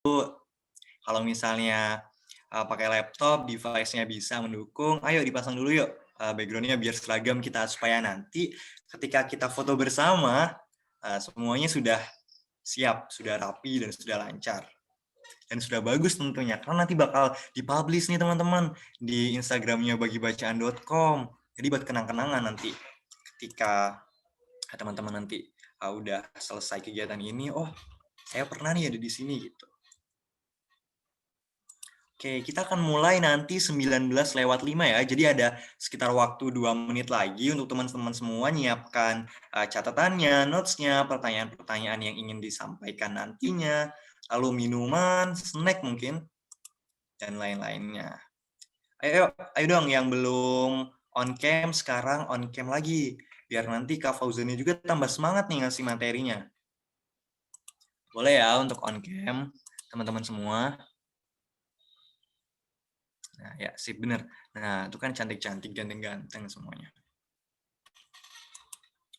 Kalau misalnya pakai laptop, device-nya bisa mendukung, ayo dipasang dulu yuk background-nya biar seragam kita, supaya nanti ketika kita foto bersama, semuanya sudah siap, sudah rapi, dan sudah lancar. Dan sudah bagus tentunya, karena nanti bakal dipublish nih teman-teman di Instagramnya bagibacaan.com. Jadi buat kenang-kenangan nanti ketika teman-teman nanti udah selesai kegiatan ini, oh saya pernah nih ada di sini gitu. Oke, kita akan mulai nanti 19:05 ya. Jadi ada sekitar waktu 2 menit lagi untuk teman-teman semua nyiapkan catatannya, notes-nya, pertanyaan-pertanyaan yang ingin disampaikan nantinya, lalu minuman, snack mungkin, dan lain-lainnya. Ayo dong yang belum on cam sekarang on cam lagi. Biar nanti Kak Fauzannya juga tambah semangat nih ngasih materinya. Boleh ya untuk on cam, teman-teman semua. Nah, ya sip bener. Nah, itu kan cantik-cantik, ganteng-ganteng semuanya.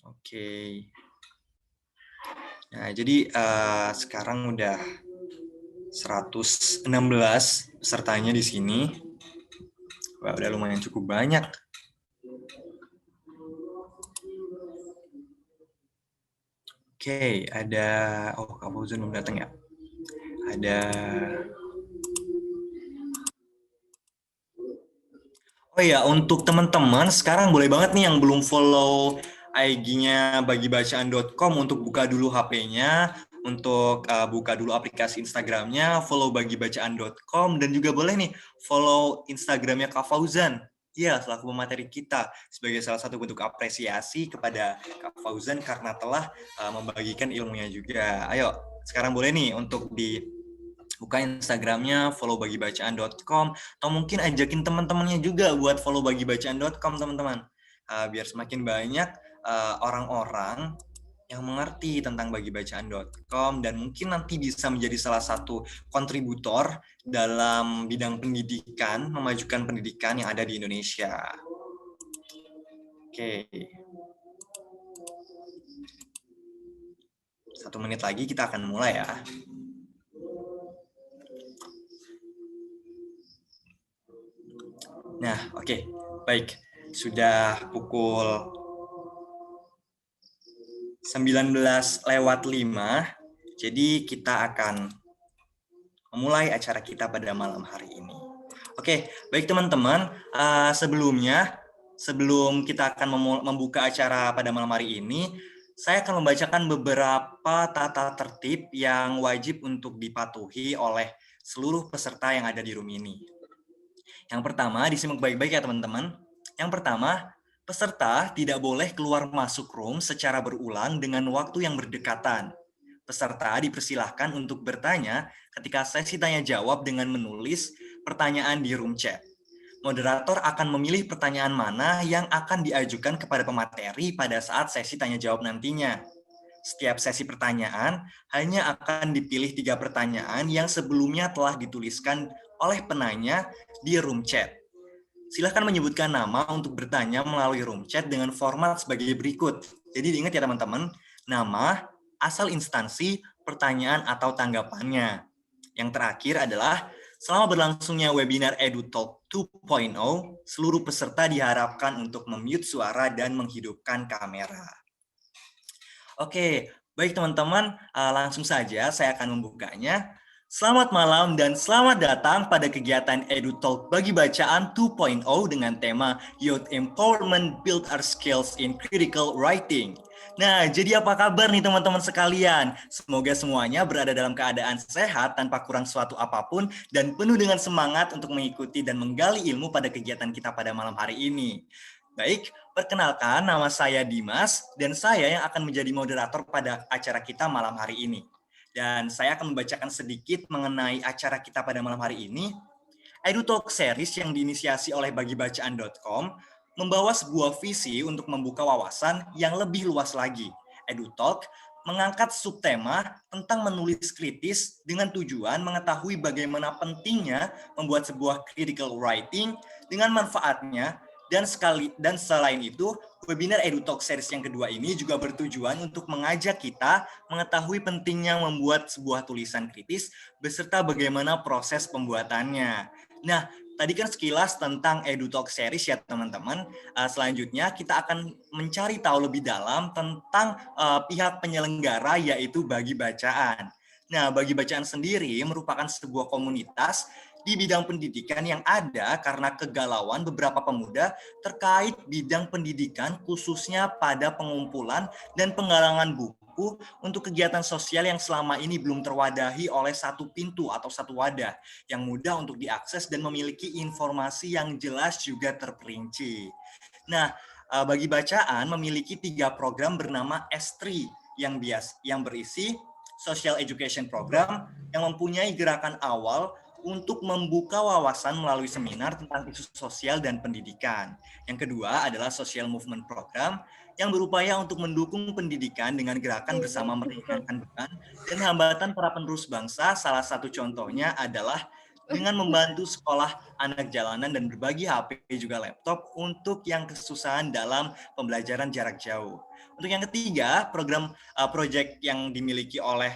Oke. Nah, jadi sekarang udah 116 pesertanya di sini. Wah, udah lumayan cukup banyak. Oke, ada Kak Fauzan belum datang ya? Ada Oh ya, untuk teman-teman sekarang boleh banget nih yang belum follow IG-nya bagibacaan.com untuk buka dulu HP-nya, untuk buka dulu aplikasi Instagram-nya, follow bagibacaan.com, dan juga boleh nih follow Instagram-nya Kak Fauzan. Iya, selaku pemateri kita sebagai salah satu bentuk apresiasi kepada Kak Fauzan karena telah membagikan ilmunya juga. Ayo, sekarang boleh nih untuk buka Instagramnya, follow bagibacaan.com, atau mungkin ajakin teman-temannya juga buat follow bagibacaan.com, teman-teman. Biar semakin banyak orang-orang yang mengerti tentang bagibacaan.com dan mungkin nanti bisa menjadi salah satu kontributor dalam bidang pendidikan, memajukan pendidikan yang ada di Indonesia. Oke. 1 menit lagi kita akan mulai ya. Nah, oke. Baik. Sudah pukul 19:05. Jadi kita akan memulai acara kita pada malam hari ini. Oke, baik teman-teman. Sebelum kita akan membuka acara pada malam hari ini, saya akan membacakan beberapa tata tertib yang wajib untuk dipatuhi oleh seluruh peserta yang ada di room ini. Yang pertama, disimak baik-baik ya teman-teman. Yang pertama, peserta tidak boleh keluar masuk room secara berulang dengan waktu yang berdekatan. Peserta dipersilahkan untuk bertanya ketika sesi tanya jawab dengan menulis pertanyaan di room chat. Moderator akan memilih pertanyaan mana yang akan diajukan kepada pemateri pada saat sesi tanya jawab nantinya. Setiap sesi pertanyaan hanya akan dipilih 3 pertanyaan yang sebelumnya telah dituliskan oleh penanya di room chat. Silahkan menyebutkan nama untuk bertanya melalui room chat dengan format sebagai berikut. Jadi diingat ya teman-teman, nama, asal instansi, pertanyaan atau tanggapannya. Yang terakhir adalah, selama berlangsungnya webinar EduTalk 2.0, seluruh peserta diharapkan untuk memute suara dan menghidupkan kamera. Oke, baik teman-teman, langsung saja saya akan membukanya. Selamat malam dan selamat datang pada kegiatan EduTalk Bagi Bacaan 2.0 dengan tema Youth Empowerment Build Our Skills in Critical Writing. Nah, jadi apa kabar nih teman-teman sekalian? Semoga semuanya berada dalam keadaan sehat tanpa kurang suatu apapun dan penuh dengan semangat untuk mengikuti dan menggali ilmu pada kegiatan kita pada malam hari ini. Baik, perkenalkan nama saya Dimas dan saya yang akan menjadi moderator pada acara kita malam hari ini. Dan saya akan membacakan sedikit mengenai acara kita pada malam hari ini. EduTalk Series yang diinisiasi oleh bagibacaan.com membawa sebuah visi untuk membuka wawasan yang lebih luas lagi. EduTalk mengangkat subtema tentang menulis kritis dengan tujuan mengetahui bagaimana pentingnya membuat sebuah critical writing dengan manfaatnya dan selain itu Webinar EduTalk Series yang kedua ini juga bertujuan untuk mengajak kita mengetahui pentingnya membuat sebuah tulisan kritis beserta bagaimana proses pembuatannya. Nah, tadi kan sekilas tentang EduTalk Series ya teman-teman. Selanjutnya kita akan mencari tahu lebih dalam tentang pihak penyelenggara yaitu Bagi Bacaan. Nah, Bagi Bacaan sendiri merupakan sebuah komunitas di bidang pendidikan yang ada karena kegalauan beberapa pemuda terkait bidang pendidikan khususnya pada pengumpulan dan penggalangan buku untuk kegiatan sosial yang selama ini belum terwadahi oleh satu pintu atau satu wadah yang mudah untuk diakses dan memiliki informasi yang jelas juga terperinci. Nah, Bagi Bacaan memiliki 3 program bernama S3 yang berisi Social Education Program yang mempunyai gerakan awal untuk membuka wawasan melalui seminar tentang isu sosial dan pendidikan. Yang kedua adalah Social Movement Program yang berupaya untuk mendukung pendidikan dengan gerakan bersama meringankan beban dan hambatan para penerus bangsa. Salah satu contohnya adalah dengan membantu sekolah anak jalanan dan berbagi HP juga laptop untuk yang kesusahan dalam pembelajaran jarak jauh. Untuk yang ketiga, program project yang dimiliki oleh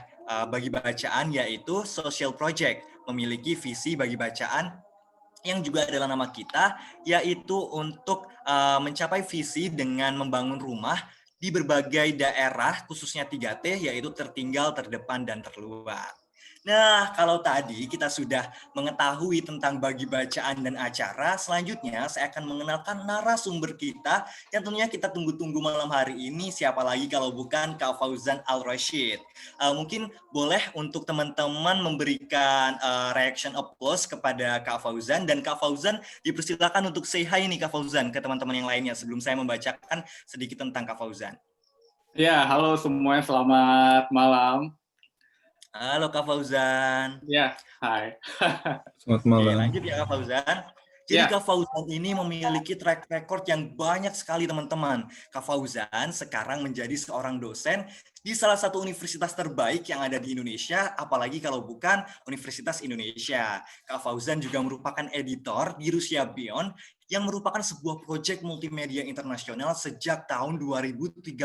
Bagi Bacaan yaitu Social Project, memiliki visi Bagi Bacaan yang juga adalah nama kita, yaitu untuk mencapai visi dengan membangun rumah di berbagai daerah, khususnya 3T, yaitu tertinggal, terdepan, dan terluar. Nah, kalau tadi kita sudah mengetahui tentang Bagi Bacaan dan acara, selanjutnya saya akan mengenalkan narasumber kita yang tentunya kita tunggu-tunggu malam hari ini, siapa lagi kalau bukan Kak Fauzan Al-Rashid. Mungkin boleh untuk teman-teman memberikan reaction applause kepada Kak Fauzan, dan Kak Fauzan dipersilakan untuk say hi nih Kak Fauzan ke teman-teman yang lainnya sebelum saya membacakan sedikit tentang Kak Fauzan. Ya, halo semuanya, selamat malam. Halo Kak Fauzan. Ya, hai. Selamat malam. Oke, lanjut ya Kak Fauzan. Jadi Ya. Kak Fauzan ini memiliki track record yang banyak sekali teman-teman. Kak Fauzan sekarang menjadi seorang dosen di salah satu universitas terbaik yang ada di Indonesia, apalagi kalau bukan Universitas Indonesia. Kak Fauzan juga merupakan editor di Rusia Beyond yang merupakan sebuah proyek multimedia internasional sejak tahun 2013.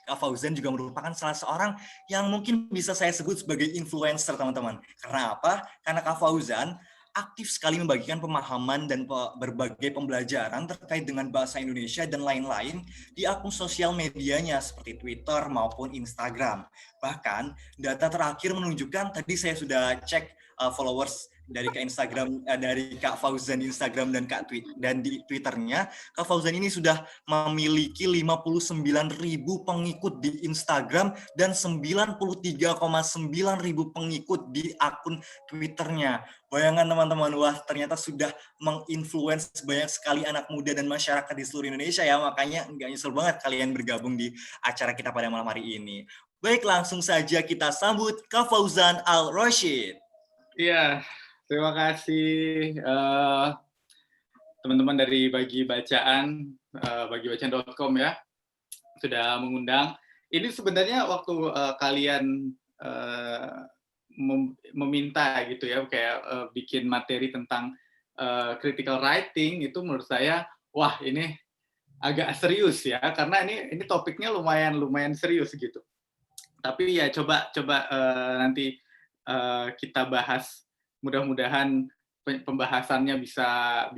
Kak Fauzan juga merupakan salah seorang yang mungkin bisa saya sebut sebagai influencer, teman-teman. Karena apa? Karena Kak Fauzan aktif sekali membagikan pemahaman dan berbagai pembelajaran terkait dengan bahasa Indonesia dan lain-lain di akun sosial medianya seperti Twitter maupun Instagram. Bahkan data terakhir menunjukkan, tadi saya sudah cek followers dari Kak Instagram, dari Kak Fauzan di Instagram dan di Twitternya, Kak Fauzan ini sudah memiliki 59.000 pengikut di Instagram dan 93,9 ribu pengikut di akun Twitternya. Bayangkan teman-teman, wah ternyata sudah menginfluence banyak sekali anak muda dan masyarakat di seluruh Indonesia ya, makanya nggak nyesel banget kalian bergabung di acara kita pada malam hari ini. Baik, langsung saja kita sambut Kak Fauzan Al-Rashid. Iya, terima kasih teman-teman dari Bagi Bacaan, bagibacaan.com ya, sudah mengundang. Ini sebenarnya waktu kalian meminta gitu ya, kayak bikin materi tentang critical writing, itu menurut saya, wah ini agak serius ya, karena ini topiknya lumayan serius gitu. Tapi ya coba nanti kita bahas, mudah-mudahan pembahasannya bisa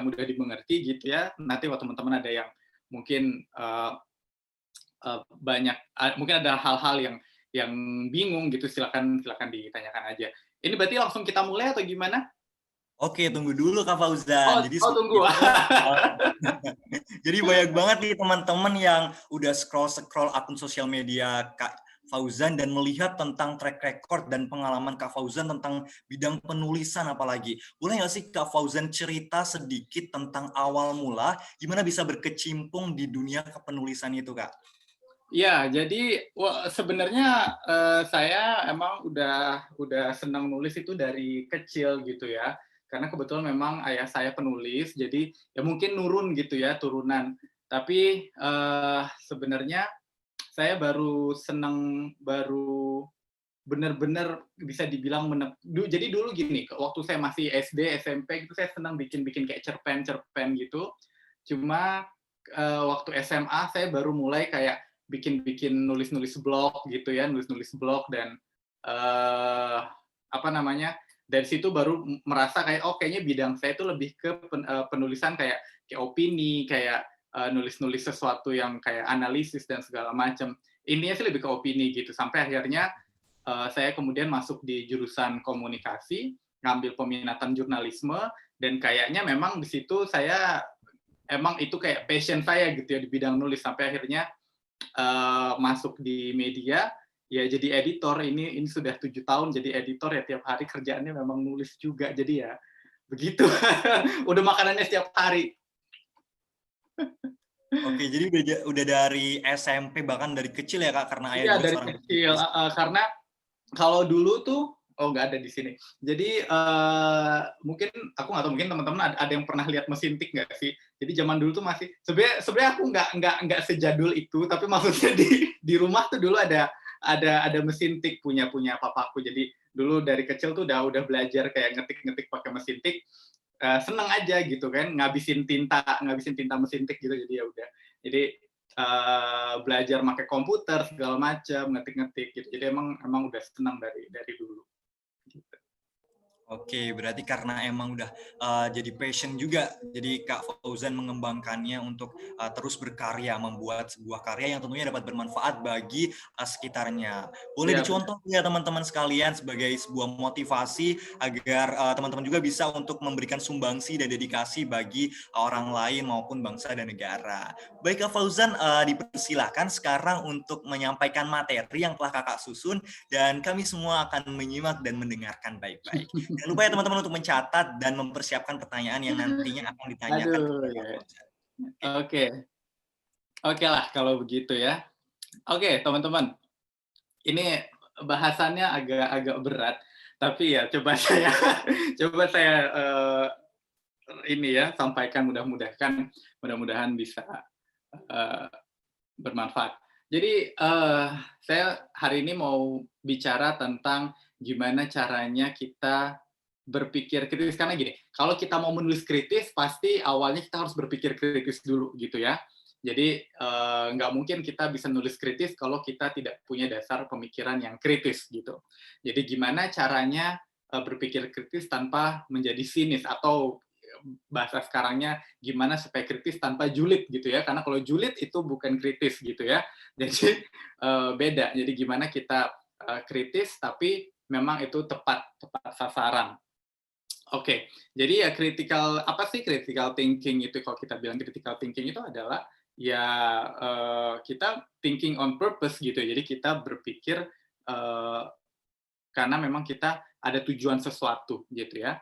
mudah dimengerti gitu ya. Nanti waktu teman-teman ada yang mungkin mungkin ada hal-hal yang bingung gitu, silakan ditanyakan aja. Ini berarti langsung kita mulai atau gimana? Oke, tunggu dulu Kak Fauzan. Tunggu. Jadi banyak banget nih teman-teman yang udah scroll akun sosial media Kak Fauzan dan melihat tentang track record dan pengalaman Kak Fauzan tentang bidang penulisan apalagi. Boleh nggak sih Kak Fauzan cerita sedikit tentang awal mula gimana bisa berkecimpung di dunia kepenulisan itu, Kak? Ya, jadi sebenarnya saya emang udah senang nulis itu dari kecil gitu ya. Karena kebetulan memang ayah saya penulis, jadi ya mungkin nurun gitu ya, turunan. Tapi sebenarnya saya baru benar-benar bisa dibilang jadi dulu gini, waktu saya masih SD, SMP gitu saya senang bikin kayak cerpen gitu. Cuma waktu SMA saya baru mulai kayak bikin-bikin nulis-nulis blog gitu ya, nulis-nulis blog dan apa namanya, dari situ baru merasa kayak, oh kayaknya bidang saya itu lebih ke penulisan kayak opini, kayak nulis-nulis sesuatu yang kayak analisis dan segala macam. Intinya sih lebih ke opini gitu, sampai akhirnya saya kemudian masuk di jurusan komunikasi, ngambil peminatan jurnalisme, dan kayaknya memang di situ saya emang itu kayak passion saya gitu ya di bidang nulis, sampai akhirnya masuk di media, ya jadi editor. Ini sudah 7 tahun jadi editor ya, tiap hari kerjaannya memang nulis juga, jadi ya begitu. Udah makanannya setiap hari. Oke, jadi udah dari SMP bahkan dari kecil ya Kak, karena ayah Iya juga dari seorang kecil, jurnalis. karena kalau dulu tuh, oh nggak ada di sini. Jadi mungkin aku nggak tahu, mungkin teman-teman ada yang pernah lihat mesin tik nggak sih? Jadi zaman dulu tuh masih, sebenarnya aku nggak sejadul itu, tapi maksudnya di rumah tuh dulu ada mesin tik punya papaku. Jadi dulu dari kecil tuh udah belajar kayak ngetik pakai mesin tik. Seneng aja gitu kan, ngabisin tinta mesin tik gitu. Jadi ya udah. Jadi belajar pakai komputer segala macam, ngetik-ngetik gitu. Jadi emang udah senang dari dulu. Gitu. Oke, berarti karena emang udah jadi passion juga, jadi Kak Fauzan mengembangkannya untuk terus berkarya, membuat sebuah karya yang tentunya dapat bermanfaat bagi sekitarnya. Boleh Iya benar. dicontoh ya teman-teman sekalian sebagai sebuah motivasi agar teman-teman juga bisa untuk memberikan sumbangsi dan dedikasi bagi orang lain maupun bangsa dan negara. Baik Kak Fauzan, dipersilahkan sekarang untuk menyampaikan materi yang telah Kakak susun dan kami semua akan menyimak dan mendengarkan baik-baik. Jangan lupa ya teman-teman untuk mencatat dan mempersiapkan pertanyaan yang nantinya akan ditanyakan Aduh, kepada Kak ya. Fauzan. Oke. Oke. Oke lah kalau begitu ya. Oke, teman-teman. Ini bahasannya agak berat, tapi ya coba saya ini ya sampaikan, mudah-mudahan bisa uh, bermanfaat. Jadi saya hari ini mau bicara tentang gimana caranya kita berpikir kritis, karena gini, kalau kita mau menulis kritis pasti awalnya kita harus berpikir kritis dulu gitu ya. Jadi nggak mungkin kita bisa nulis kritis kalau kita tidak punya dasar pemikiran yang kritis gitu. Jadi gimana caranya berpikir kritis tanpa menjadi sinis, atau bahasa sekarangnya gimana supaya kritis tanpa julid gitu ya, karena kalau julid itu bukan kritis gitu ya. Jadi beda. Jadi gimana kita kritis tapi memang itu tepat sasaran. Oke, jadi ya apa sih critical thinking itu? Kalau kita bilang critical thinking itu adalah ya kita thinking on purpose gitu. Jadi kita berpikir karena memang kita ada tujuan sesuatu gitu ya.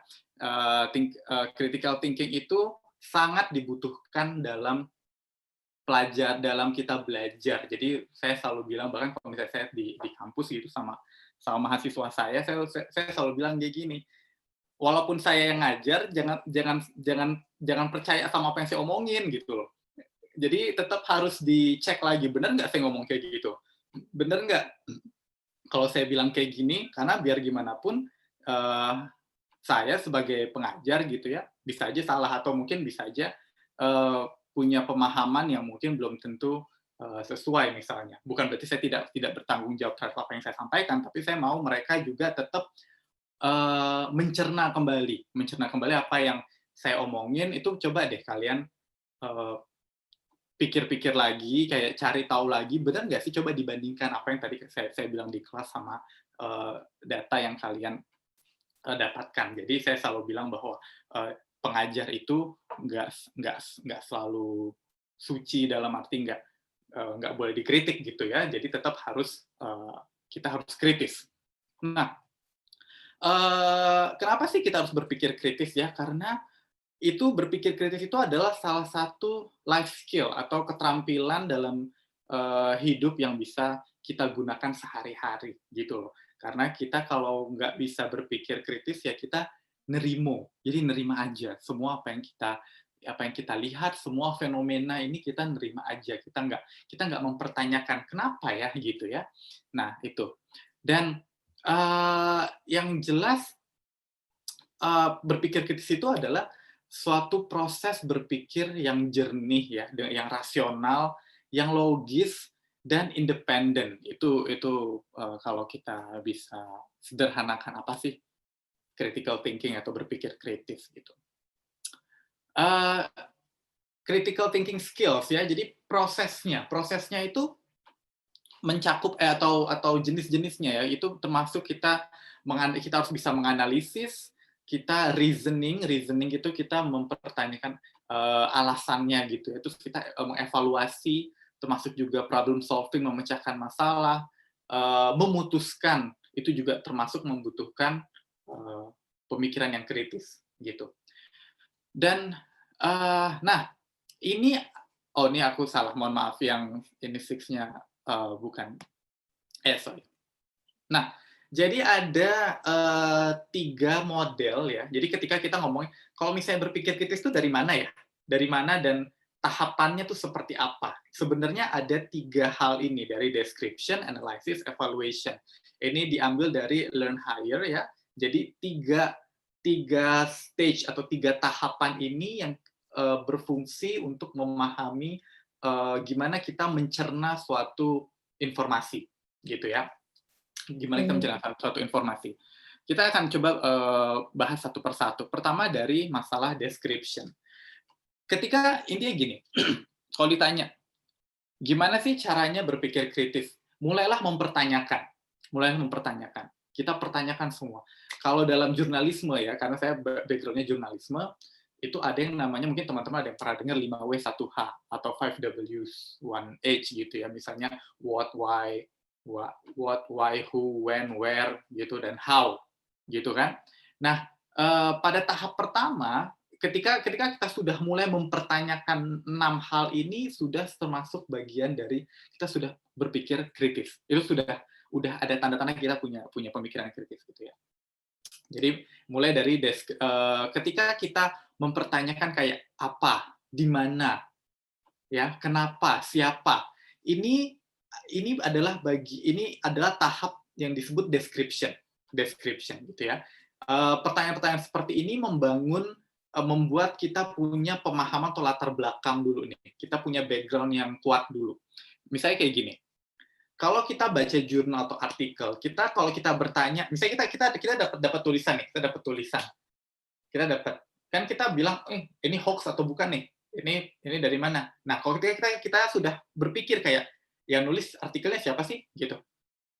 Critical thinking itu sangat dibutuhkan dalam kita belajar. Jadi saya selalu bilang, bahkan kalau misalnya saya di kampus gitu sama mahasiswa saya selalu bilang kayak gini, walaupun saya yang ngajar, jangan percaya sama apa yang saya omongin gitu loh. Jadi tetap harus dicek lagi, benar nggak saya ngomong kayak gitu? Benar nggak kalau saya bilang kayak gini? Karena biar gimana pun saya sebagai pengajar gitu ya, bisa aja salah, atau mungkin bisa aja punya pemahaman yang mungkin belum tentu sesuai misalnya. Bukan berarti saya tidak bertanggung jawab terhadap apa yang saya sampaikan, tapi saya mau mereka juga tetap mencerna kembali apa yang saya omongin. Itu coba deh kalian pikir-pikir lagi, kayak cari tahu lagi, benar nggak sih, coba dibandingkan apa yang tadi saya bilang di kelas sama data yang kalian dapatkan. Jadi saya selalu bilang bahwa pengajar itu nggak selalu suci, dalam arti nggak boleh dikritik gitu ya. Jadi tetap kita harus kritis. Nah, kenapa sih kita harus berpikir kritis ya? Karena itu berpikir kritis itu adalah salah satu life skill atau keterampilan dalam hidup yang bisa kita gunakan sehari-hari gitu loh. Karena kita kalau nggak bisa berpikir kritis ya kita nerimo, jadi nerima aja semua apa yang kita lihat, semua fenomena ini kita nerima aja, kita nggak mempertanyakan kenapa ya gitu ya. Nah itu, dan yang jelas berpikir kritis itu adalah suatu proses berpikir yang jernih ya, yang rasional, yang logis dan independen. Itu kalau kita bisa sederhanakan apa sih critical thinking atau berpikir kritis gitu. Uh, Critical thinking skills ya, jadi prosesnya itu mencakup atau jenis-jenisnya ya, itu termasuk kita harus bisa menganalisis, kita reasoning itu kita mempertanyakan alasannya gitu ya, terus kita mengevaluasi, termasuk juga problem solving, memecahkan masalah, memutuskan, itu juga termasuk membutuhkan pemikiran yang kritis gitu. Dan nah ini aku salah, mohon maaf, yang ini six-nya bukan. Sorry. Nah, jadi ada 3 model ya. Jadi ketika kita ngomong, kalau misalnya berpikir kritis itu dari mana ya? Dari mana dan tahapannya tuh seperti apa? Sebenarnya ada 3 hal ini, dari description, analysis, evaluation. Ini diambil dari Learn Higher ya. Jadi tiga stage atau 3 tahapan ini yang berfungsi untuk memahami gimana kita mencerna suatu informasi, gitu ya. Gimana kita mencerna suatu informasi. Kita akan coba bahas satu persatu. Pertama dari masalah description. Ketika intinya gini, kalau ditanya, gimana sih caranya berpikir kritis? Mulailah mempertanyakan. Kita pertanyakan semua. Kalau dalam jurnalisme ya, karena saya background-nya jurnalisme, itu ada yang namanya, mungkin teman-teman ada yang pernah dengar 5W1H atau 5Ws 1H gitu ya, misalnya what, why, who, when, where gitu, dan how gitu kan. Nah, pada tahap pertama, ketika kita sudah mulai mempertanyakan 6 hal ini, sudah termasuk bagian dari kita sudah berpikir kritis. Itu udah ada tanda-tanda kita punya pemikiran kritis gitu ya. Jadi mulai dari ketika kita mempertanyakan kayak apa, di mana, ya, kenapa, siapa. Ini adalah tahap yang disebut description gitu ya. Pertanyaan-pertanyaan seperti ini membuat kita punya pemahaman atau latar belakang dulu nih. Kita punya background yang kuat dulu. Misalnya kayak gini. Kalau kita baca jurnal atau artikel, kalau kita bertanya, misalnya kita dapat tulisan nih, kan kita bilang, ini hoax atau bukan nih, ini dari mana? Nah, kalau kita sudah berpikir kayak, yang nulis artikelnya siapa sih, gitu,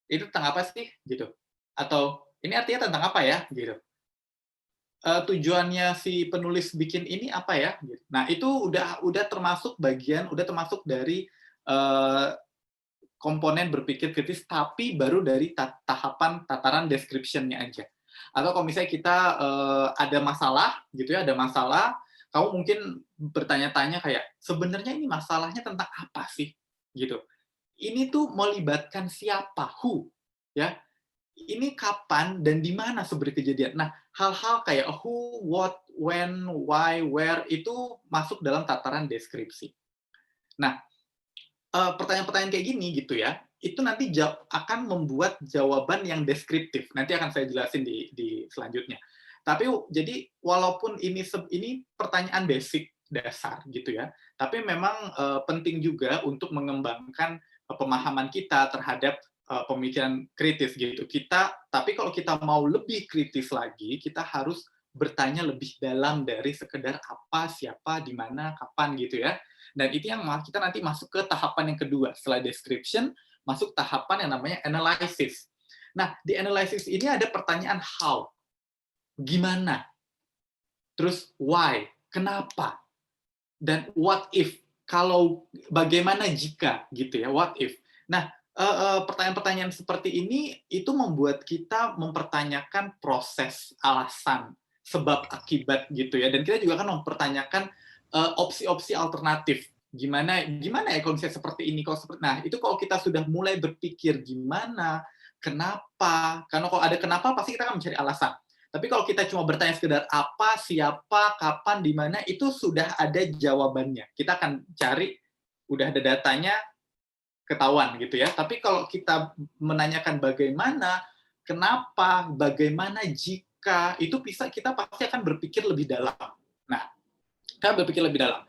itu tentang apa sih, gitu, atau ini artinya tentang apa ya, gitu, tujuannya si penulis bikin ini apa ya, gitu. Nah, itu udah termasuk dari komponen berpikir kritis, tapi baru dari tahapan tataran description-nya aja. Atau kalau misalnya kita ada masalah, gitu ya, kamu mungkin bertanya-tanya kayak, sebenarnya ini masalahnya tentang apa sih? Gitu. Ini tuh melibatkan siapa? Who? Ya. Ini kapan dan di mana sebenarnya kejadian. Nah, hal-hal kayak who, what, when, why, where, itu masuk dalam tataran deskripsi. Nah, pertanyaan-pertanyaan kayak gini gitu ya, itu nanti akan membuat jawaban yang deskriptif. Nanti akan saya jelasin di selanjutnya. Tapi jadi walaupun ini pertanyaan basic dasar gitu ya, tapi memang penting juga untuk mengembangkan pemahaman kita terhadap pemikiran kritis gitu. Tapi kalau kita mau lebih kritis lagi, kita harus bertanya lebih dalam dari sekedar apa, siapa, di mana, kapan gitu ya. Dan itu yang kita nanti masuk ke tahapan yang kedua. Setelah description, masuk tahapan yang namanya analysis. Nah, di analysis ini ada pertanyaan how. Gimana? Terus why? Kenapa? Dan what if? Kalau bagaimana jika gitu ya, what if. Nah, pertanyaan-pertanyaan seperti ini itu membuat kita mempertanyakan proses, alasan, sebab akibat gitu ya. Dan kita juga akan mempertanyakan opsi-opsi alternatif. Gimana ya kalau misalnya seperti ini, nah itu kalau kita sudah mulai berpikir gimana, kenapa, karena kalau ada kenapa pasti kita akan mencari alasan. Tapi kalau kita cuma bertanya sekedar apa, siapa, kapan, di mana, itu sudah ada jawabannya. Kita akan cari, udah ada datanya, ketahuan gitu ya. Tapi kalau kita menanyakan bagaimana, kenapa, bagaimana jika, itu kita pasti akan berpikir lebih dalam. Nah, Kita berpikir lebih dalam.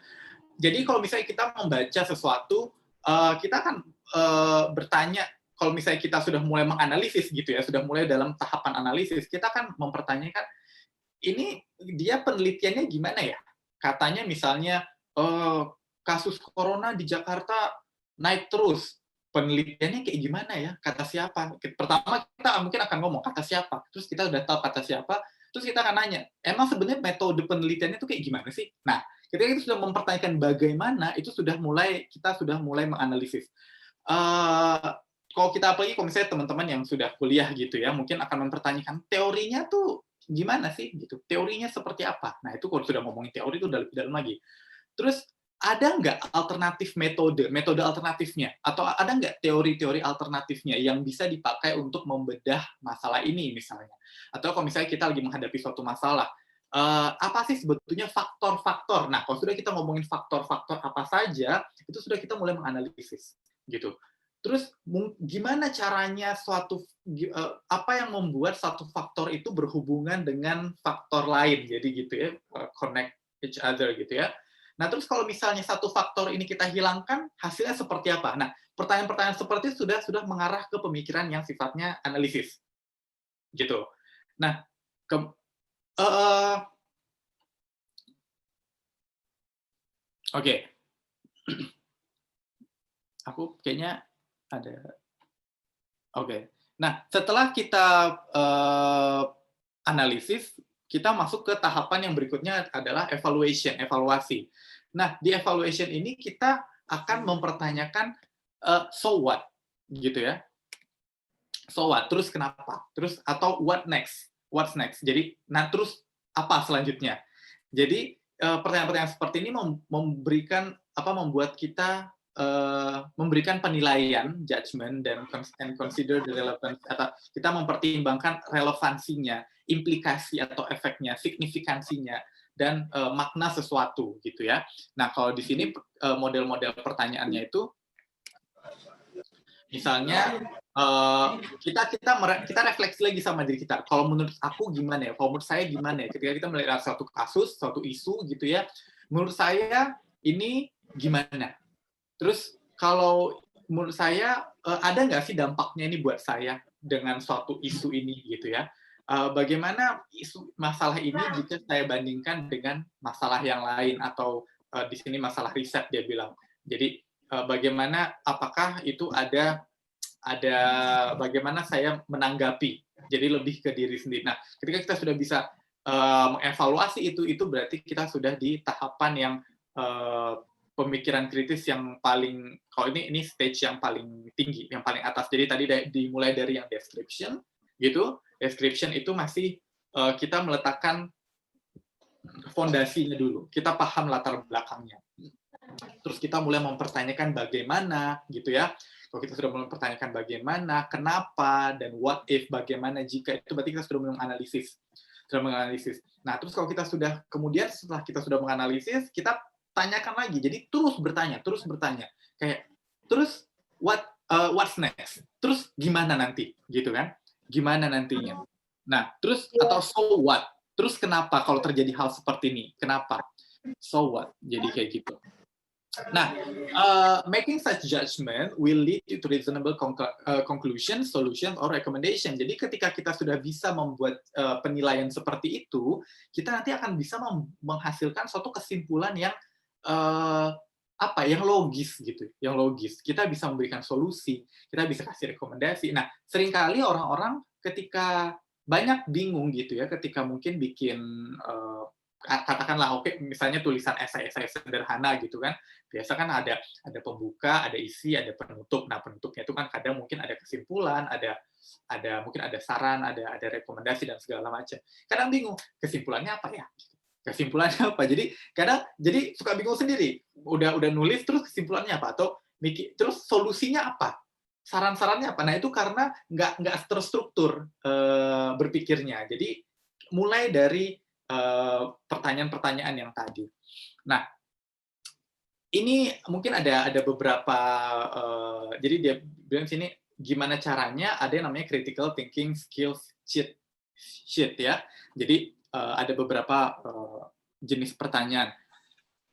Jadi kalau misalnya kita membaca sesuatu, kita akan bertanya, kalau misalnya kita sudah mulai menganalisis gitu ya, sudah mulai dalam tahapan analisis, kita akan mempertanyakan, ini dia penelitiannya gimana ya? Katanya misalnya, kasus corona di Jakarta naik terus, penelitiannya kayak gimana ya? Kata siapa? Pertama kita mungkin akan ngomong, kata siapa? Terus kita udah tahu kata siapa, terus kita akan nanya, emang sebenarnya metode penelitiannya itu kayak gimana sih? Nah, ketika kita sudah mempertanyakan bagaimana, itu kita sudah mulai menganalisis. Kalau kita apalagi kalau misalnya teman-teman yang sudah kuliah gitu ya, mungkin akan mempertanyakan teorinya tuh gimana sih gitu, teorinya seperti apa. Nah itu kalau sudah ngomongin teori itu udah lebih dalam lagi. Terus ada nggak alternatif metode alternatifnya, atau ada nggak teori-teori alternatifnya yang bisa dipakai untuk membedah masalah ini misalnya. Atau kalau misalnya kita lagi menghadapi suatu masalah, apa sih sebetulnya faktor-faktor. Nah kalau sudah kita ngomongin faktor-faktor apa saja, itu sudah kita mulai menganalisis gitu. Terus gimana caranya apa yang membuat satu faktor itu berhubungan dengan faktor lain, jadi gitu ya, connect each other gitu ya. Nah terus kalau misalnya satu faktor ini kita hilangkan, hasilnya seperti apa? Nah pertanyaan-pertanyaan seperti itu sudah mengarah ke pemikiran yang sifatnya analisis gitu. Nah oke, aku kayaknya ada. Oke. Nah, setelah kita analisis, kita masuk ke tahapan yang berikutnya adalah evaluasi. Nah, di evaluation ini kita akan mempertanyakan so what, gitu ya. So what? Terus kenapa? Terus atau what next? What's next? Jadi, nah terus apa selanjutnya? Jadi pertanyaan-pertanyaan seperti ini membuat kita memberikan penilaian, judgment, dan consider the relevance, atau kita mempertimbangkan relevansinya, implikasi atau efeknya, signifikansinya, dan makna sesuatu gitu ya. Nah kalau di sini model-model pertanyaannya itu, misalnya kita refleksi lagi sama diri kita. Kalau menurut aku gimana ya? Kalau menurut saya gimana ya? Ketika kita melihat suatu kasus, suatu isu gitu ya, menurut saya ini gimana? Terus kalau menurut saya ada nggak sih dampaknya ini buat saya dengan suatu isu ini gitu ya? Bagaimana masalah ini jika saya bandingkan dengan masalah yang lain, atau di sini masalah riset dia bilang. Jadi bagaimana, apakah itu ada bagaimana saya menanggapi. Jadi lebih ke diri sendiri. Nah, ketika kita sudah bisa mengevaluasi itu berarti kita sudah di tahapan yang pemikiran kritis yang paling, kalau ini stage yang paling tinggi, yang paling atas. Jadi tadi dimulai dari yang description, gitu. Description itu masih kita meletakkan fondasinya dulu. Kita paham latar belakangnya. Terus kita mulai mempertanyakan bagaimana, gitu ya. Kalau kita sudah mulai mempertanyakan bagaimana, kenapa, dan what if, bagaimana jika, itu berarti kita sudah mulai menganalisis. Nah, terus kalau kita sudah, kemudian setelah kita sudah menganalisis, kita tanyakan lagi. Jadi terus bertanya. Kayak, terus what's next? Terus gimana nanti? Gitu kan? Gimana nantinya? Nah, terus, atau so what? Terus kenapa kalau terjadi hal seperti ini? Kenapa? So what? Jadi kayak gitu. Nah, making such judgment will lead to reasonable conclusion, solution, or recommendation. Jadi ketika kita sudah bisa membuat penilaian seperti itu, kita nanti akan bisa menghasilkan suatu kesimpulan yang yang logis gitu, yang logis. Kita bisa memberikan solusi, kita bisa kasih rekomendasi. Nah, seringkali orang-orang ketika banyak bingung gitu ya, ketika mungkin bikin katakanlah misalnya tulisan esai-esai sederhana gitu kan, biasa kan ada pembuka, ada isi, ada penutup. Nah penutupnya itu kan kadang mungkin ada kesimpulan, ada mungkin ada saran, ada rekomendasi dan segala macam. Kadang bingung kesimpulannya apa ya? Kesimpulannya apa? Jadi suka bingung sendiri. Udah nulis terus kesimpulannya apa? Atau terus solusinya apa? Saran-sarannya apa? Nah itu karena nggak terstruktur berpikirnya. Jadi mulai dari pertanyaan-pertanyaan yang tadi. Nah, ini mungkin ada beberapa, jadi dia bilang sini gimana caranya, ada yang namanya critical thinking skills sheet ya. Jadi ada beberapa jenis pertanyaan.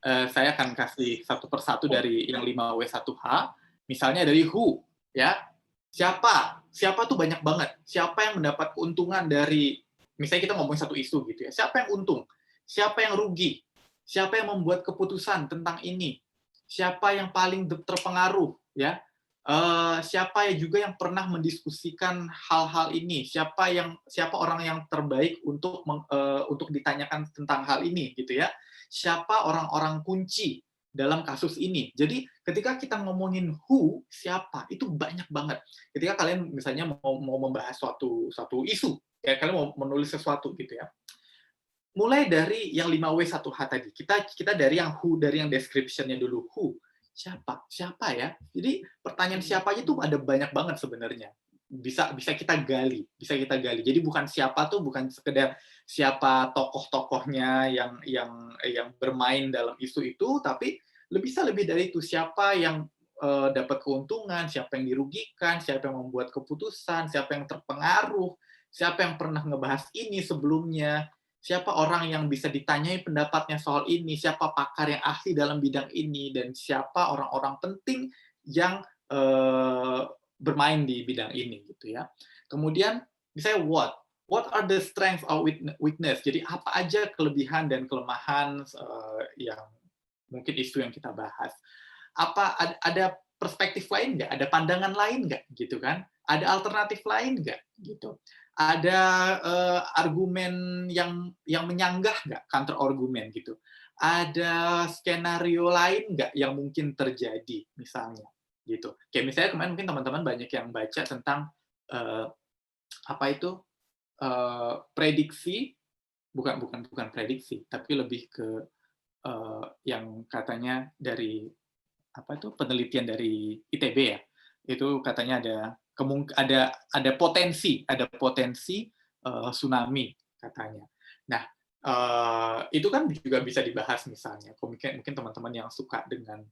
Saya akan kasih satu persatu dari yang 5W1H. Misalnya dari who, ya. Siapa tuh banyak banget. Siapa yang mendapat keuntungan dari, misalnya kita ngomongin satu isu gitu ya. Siapa yang untung? Siapa yang rugi? Siapa yang membuat keputusan tentang ini? Siapa yang paling terpengaruh, ya? Siapa juga yang pernah mendiskusikan hal-hal ini? Siapa orang yang terbaik untuk ditanyakan tentang hal ini, gitu ya? Siapa orang-orang kunci dalam kasus ini? Jadi ketika kita ngomongin who, siapa, itu banyak banget. Ketika kalian misalnya mau membahas suatu isu, ya kalian mau menulis sesuatu gitu ya. Mulai dari yang 5W1H tadi. Kita dari yang who, dari yang description-nya dulu. Who, siapa ya? Jadi pertanyaan siapa aja tuh ada banyak banget sebenarnya. Bisa kita gali. Jadi bukan siapa tuh bukan sekedar siapa tokoh-tokohnya yang bermain dalam isu itu, tapi bisa lebih dari itu. Siapa yang dapat keuntungan, siapa yang dirugikan, siapa yang membuat keputusan, siapa yang terpengaruh, siapa yang pernah ngebahas ini sebelumnya, siapa orang yang bisa ditanyai pendapatnya soal ini, siapa pakar yang ahli dalam bidang ini, dan siapa orang-orang penting yang bermain di bidang ini, gitu ya. Kemudian, misalnya what are the strengths or weakness? Jadi apa aja kelebihan dan kelemahan yang mungkin isu yang kita bahas? Apa ada perspektif lain nggak? Ada pandangan lain nggak? Gitu kan? Ada alternatif lain nggak? Gitu. Ada argumen yang menyanggah nggak? Counter argumen gitu. Ada skenario lain nggak yang mungkin terjadi misalnya? Gitu. Kayak misalnya kemarin mungkin teman-teman banyak yang baca tentang apa itu prediksi, bukan prediksi, tapi lebih ke yang katanya dari apa itu penelitian dari ITB ya, itu katanya ada potensi tsunami katanya. Nah, itu kan juga bisa dibahas misalnya. Mungkin teman-teman yang suka dengan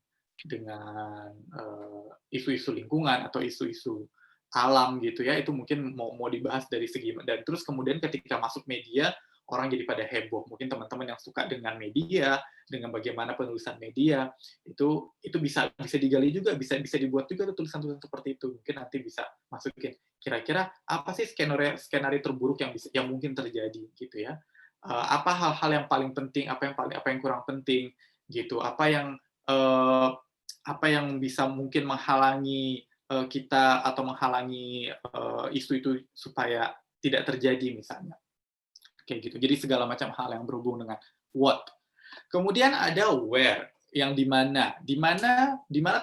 isu-isu lingkungan atau isu-isu alam gitu ya, itu mungkin mau dibahas dari segi, dan terus kemudian ketika masuk media orang jadi pada heboh. Mungkin teman-teman yang suka dengan media, dengan bagaimana penulisan media, itu bisa digali juga, bisa dibuat juga tulisan-tulisan seperti itu. Mungkin nanti bisa masukin kira-kira apa sih skenario terburuk yang mungkin terjadi gitu ya. Apa hal-hal yang paling penting, apa yang kurang penting gitu. Apa yang bisa mungkin menghalangi kita atau menghalangi isu itu supaya tidak terjadi misalnya. Kayak gitu. Jadi segala macam hal yang berhubung dengan what. Kemudian ada where, yang di mana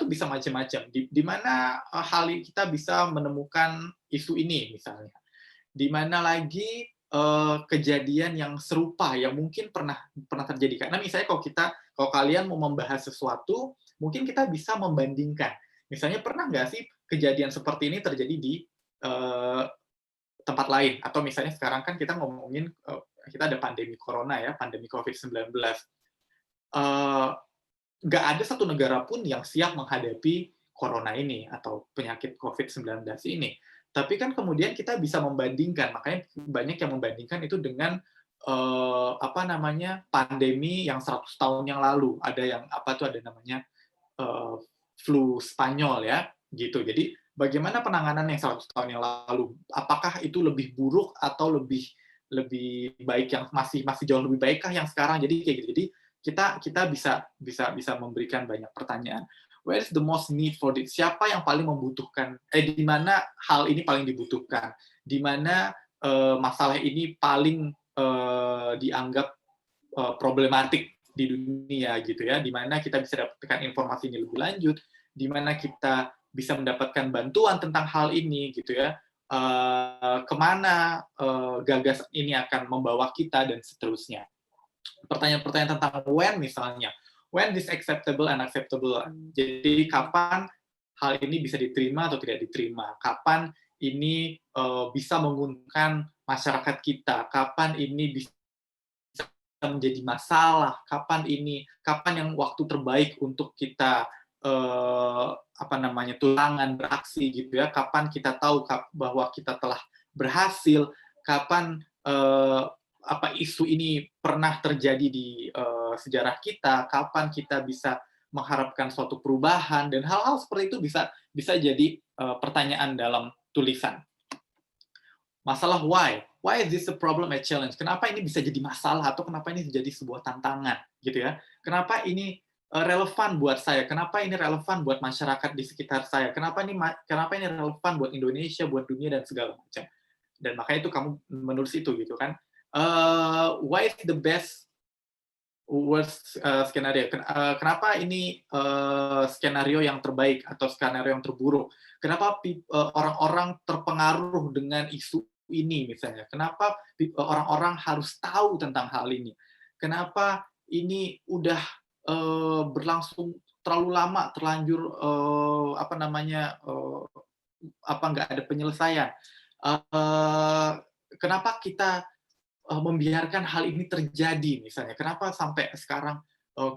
tuh bisa macam-macam. Di mana hal kita bisa menemukan isu ini misalnya. Di mana lagi kejadian yang serupa yang mungkin pernah terjadi. Karena misalnya kalau kalian mau membahas sesuatu, mungkin kita bisa membandingkan. Misalnya pernah nggak sih kejadian seperti ini terjadi di tempat lain, atau misalnya sekarang kan kita ngomongin kita ada pandemi corona ya, pandemi COVID-19. Nggak ada satu negara pun yang siap menghadapi corona ini atau penyakit COVID-19 ini. Tapi kan kemudian kita bisa membandingkan, makanya banyak yang membandingkan itu dengan pandemi yang 100 tahun yang lalu. Ada yang ada namanya flu Spanyol ya, gitu. Jadi bagaimana penanganan yang 100 tahun yang lalu? Apakah itu lebih buruk atau lebih baik, yang masih jauh lebih baikkah yang sekarang? Jadi kayak gitu. Jadi kita bisa memberikan banyak pertanyaan. Where is the most need for this? Siapa yang paling membutuhkan? Di mana hal ini paling dibutuhkan? Di mana masalah ini paling dianggap problematik di dunia gitu ya, di mana kita bisa dapatkan informasi ini lebih lanjut, di mana kita bisa mendapatkan bantuan tentang hal ini gitu ya, kemana gagasan ini akan membawa kita dan seterusnya. Pertanyaan-pertanyaan tentang when misalnya, when this acceptable and unacceptable. Jadi kapan hal ini bisa diterima atau tidak diterima, kapan ini bisa menguntungkan masyarakat kita, kapan ini bisa menjadi masalah, kapan yang waktu terbaik untuk kita tulangan beraksi gitu ya, kapan kita tahu bahwa kita telah berhasil, kapan apa isu ini pernah terjadi di sejarah kita, kapan kita bisa mengharapkan suatu perubahan, dan hal-hal seperti itu bisa jadi pertanyaan dalam tulisan. Masalah why is this a problem and challenge? Kenapa ini bisa jadi masalah atau kenapa ini jadi sebuah tantangan, gitu ya? Kenapa ini relevan buat saya? Kenapa ini relevan buat masyarakat di sekitar saya? Kenapa ini relevan buat Indonesia, buat dunia dan segala macam? Dan makanya itu kamu menulis itu gitu kan? Why is the best worst skenario? Kenapa ini skenario yang terbaik atau skenario yang terburuk? Kenapa orang-orang terpengaruh dengan isu ini misalnya? Kenapa orang-orang harus tahu tentang hal ini? Kenapa ini udah berlangsung terlalu lama, terlanjur nggak ada penyelesaian? Kenapa kita membiarkan hal ini terjadi misalnya? Kenapa sampai sekarang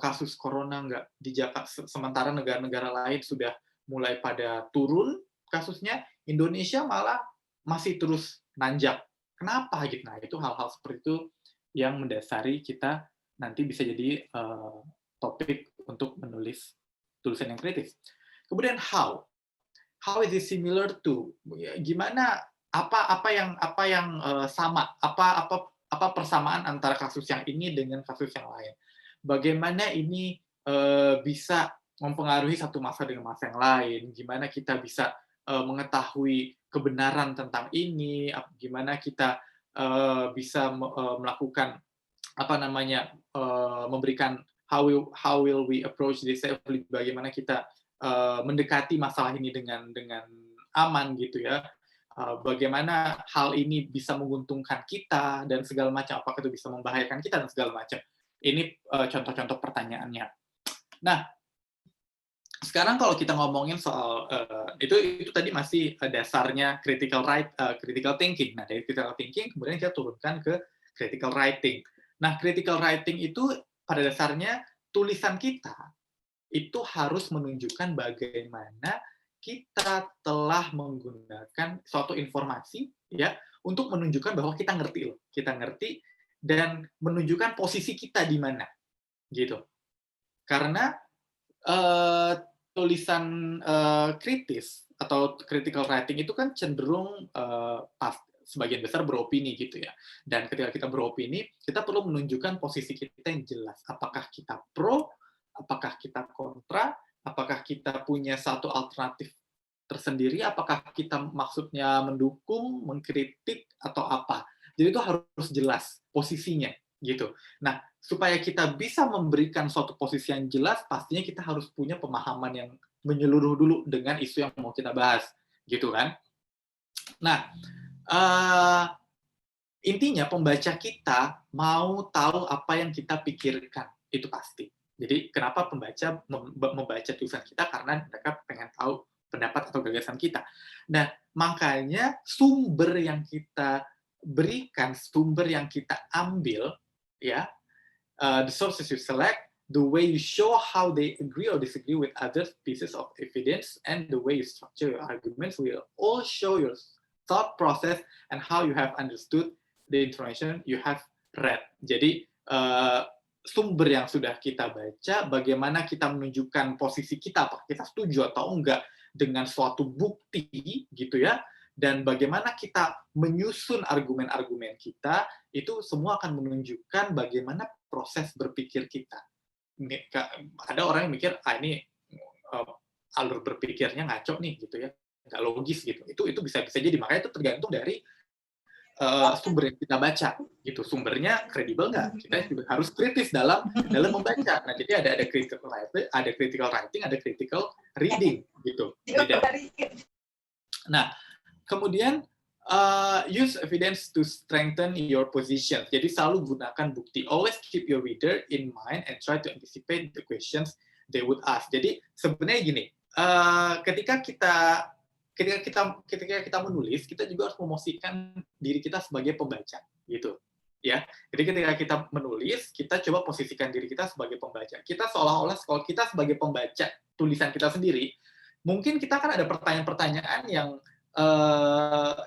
kasus corona nggak dijaga, sementara negara-negara lain sudah mulai pada turun kasusnya, Indonesia malah masih terus nanjak. Kenapa gitu? Nah, itu hal-hal seperti itu yang mendasari kita nanti bisa jadi topik untuk menulis tulisan yang kritis. Kemudian how is it similar to? Gimana, apa yang sama, apa persamaan antara kasus yang ini dengan kasus yang lain? Bagaimana ini bisa mempengaruhi satu masa dengan masa yang lain? Gimana kita bisa mengetahui kebenaran tentang ini? Gimana kita bisa melakukan memberikan how will we approach this? Bagaimana kita mendekati masalah ini dengan aman gitu ya? Bagaimana hal ini bisa menguntungkan kita dan segala macam, apakah itu bisa membahayakan kita dan segala macam. Ini contoh-contoh pertanyaannya. Nah, sekarang kalau kita ngomongin soal itu tadi masih dasarnya critical thinking. Nah, dari critical thinking kemudian kita turunkan ke critical writing. Nah, critical writing itu pada dasarnya tulisan kita itu harus menunjukkan bagaimana kita telah menggunakan suatu informasi ya untuk menunjukkan bahwa kita ngerti dan menunjukkan posisi kita di mana gitu. Karena tulisan kritis atau critical writing itu kan cenderung sebagian besar beropini gitu ya. Dan ketika kita beropini, kita perlu menunjukkan posisi kita yang jelas. Apakah kita pro, apakah kita kontra, apakah kita punya satu alternatif tersendiri, apakah kita maksudnya mendukung, mengkritik, atau apa. Jadi itu harus jelas posisinya, gitu. Nah, supaya kita bisa memberikan suatu posisi yang jelas, pastinya kita harus punya pemahaman yang menyeluruh dulu dengan isu yang mau kita bahas, gitu kan. Nah, intinya pembaca kita mau tahu apa yang kita pikirkan, itu pasti. Jadi kenapa pembaca membaca tulisan kita? Karena mereka pengen tahu pendapat atau gagasan kita. Nah, makanya sumber yang kita berikan, sumber yang kita ambil, ya, the sources you select, the way you show how they agree or disagree with other pieces of evidence, and the way you structure your arguments will all show your thought process and how you have understood the information you have read. Jadi sumber yang sudah kita baca, bagaimana kita menunjukkan posisi kita, apakah kita setuju atau enggak dengan suatu bukti, gitu ya, dan bagaimana kita menyusun argumen-argumen kita, itu semua akan menunjukkan bagaimana proses berpikir kita. Ada orang yang mikir, ini alur berpikirnya ngaco nih, gitu ya, nggak logis gitu. Itu bisa jadi, makanya itu tergantung dari sumber yang kita baca gitu. Sumbernya kredibel nggak? Kita juga harus kritis dalam membaca. Nah, jadi ada critical writing, ada critical reading gitu. Nah, kemudian use evidence to strengthen your position. Jadi selalu gunakan bukti. Always keep your reader in mind and try to anticipate the questions they would ask. Jadi sebenarnya gini, ketika kita menulis, kita juga harus memosisikan diri kita sebagai pembaca, gitu. Ya, jadi ketika kita menulis, kita coba posisikan diri kita sebagai pembaca. Kita seolah-olah kalau kita sebagai pembaca tulisan kita sendiri, mungkin kita kan ada pertanyaan-pertanyaan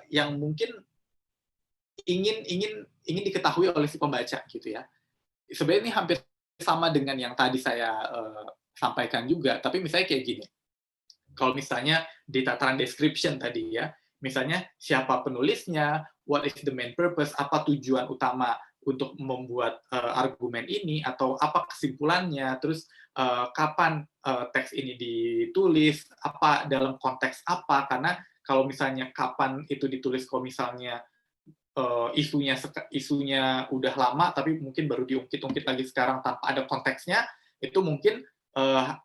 yang mungkin ingin diketahui oleh si pembaca gitu ya. Sebenarnya ini hampir sama dengan yang tadi saya sampaikan juga, tapi misalnya kayak gini. Kalau misalnya di tataran description tadi ya, misalnya siapa penulisnya, what is the main purpose, apa tujuan utama untuk membuat argumen ini, atau apa kesimpulannya, terus kapan teks ini ditulis, apa dalam konteks apa, karena kalau misalnya kapan itu ditulis, kalau misalnya isunya udah lama tapi mungkin baru diungkit-ungkit lagi sekarang tanpa ada konteksnya, itu mungkin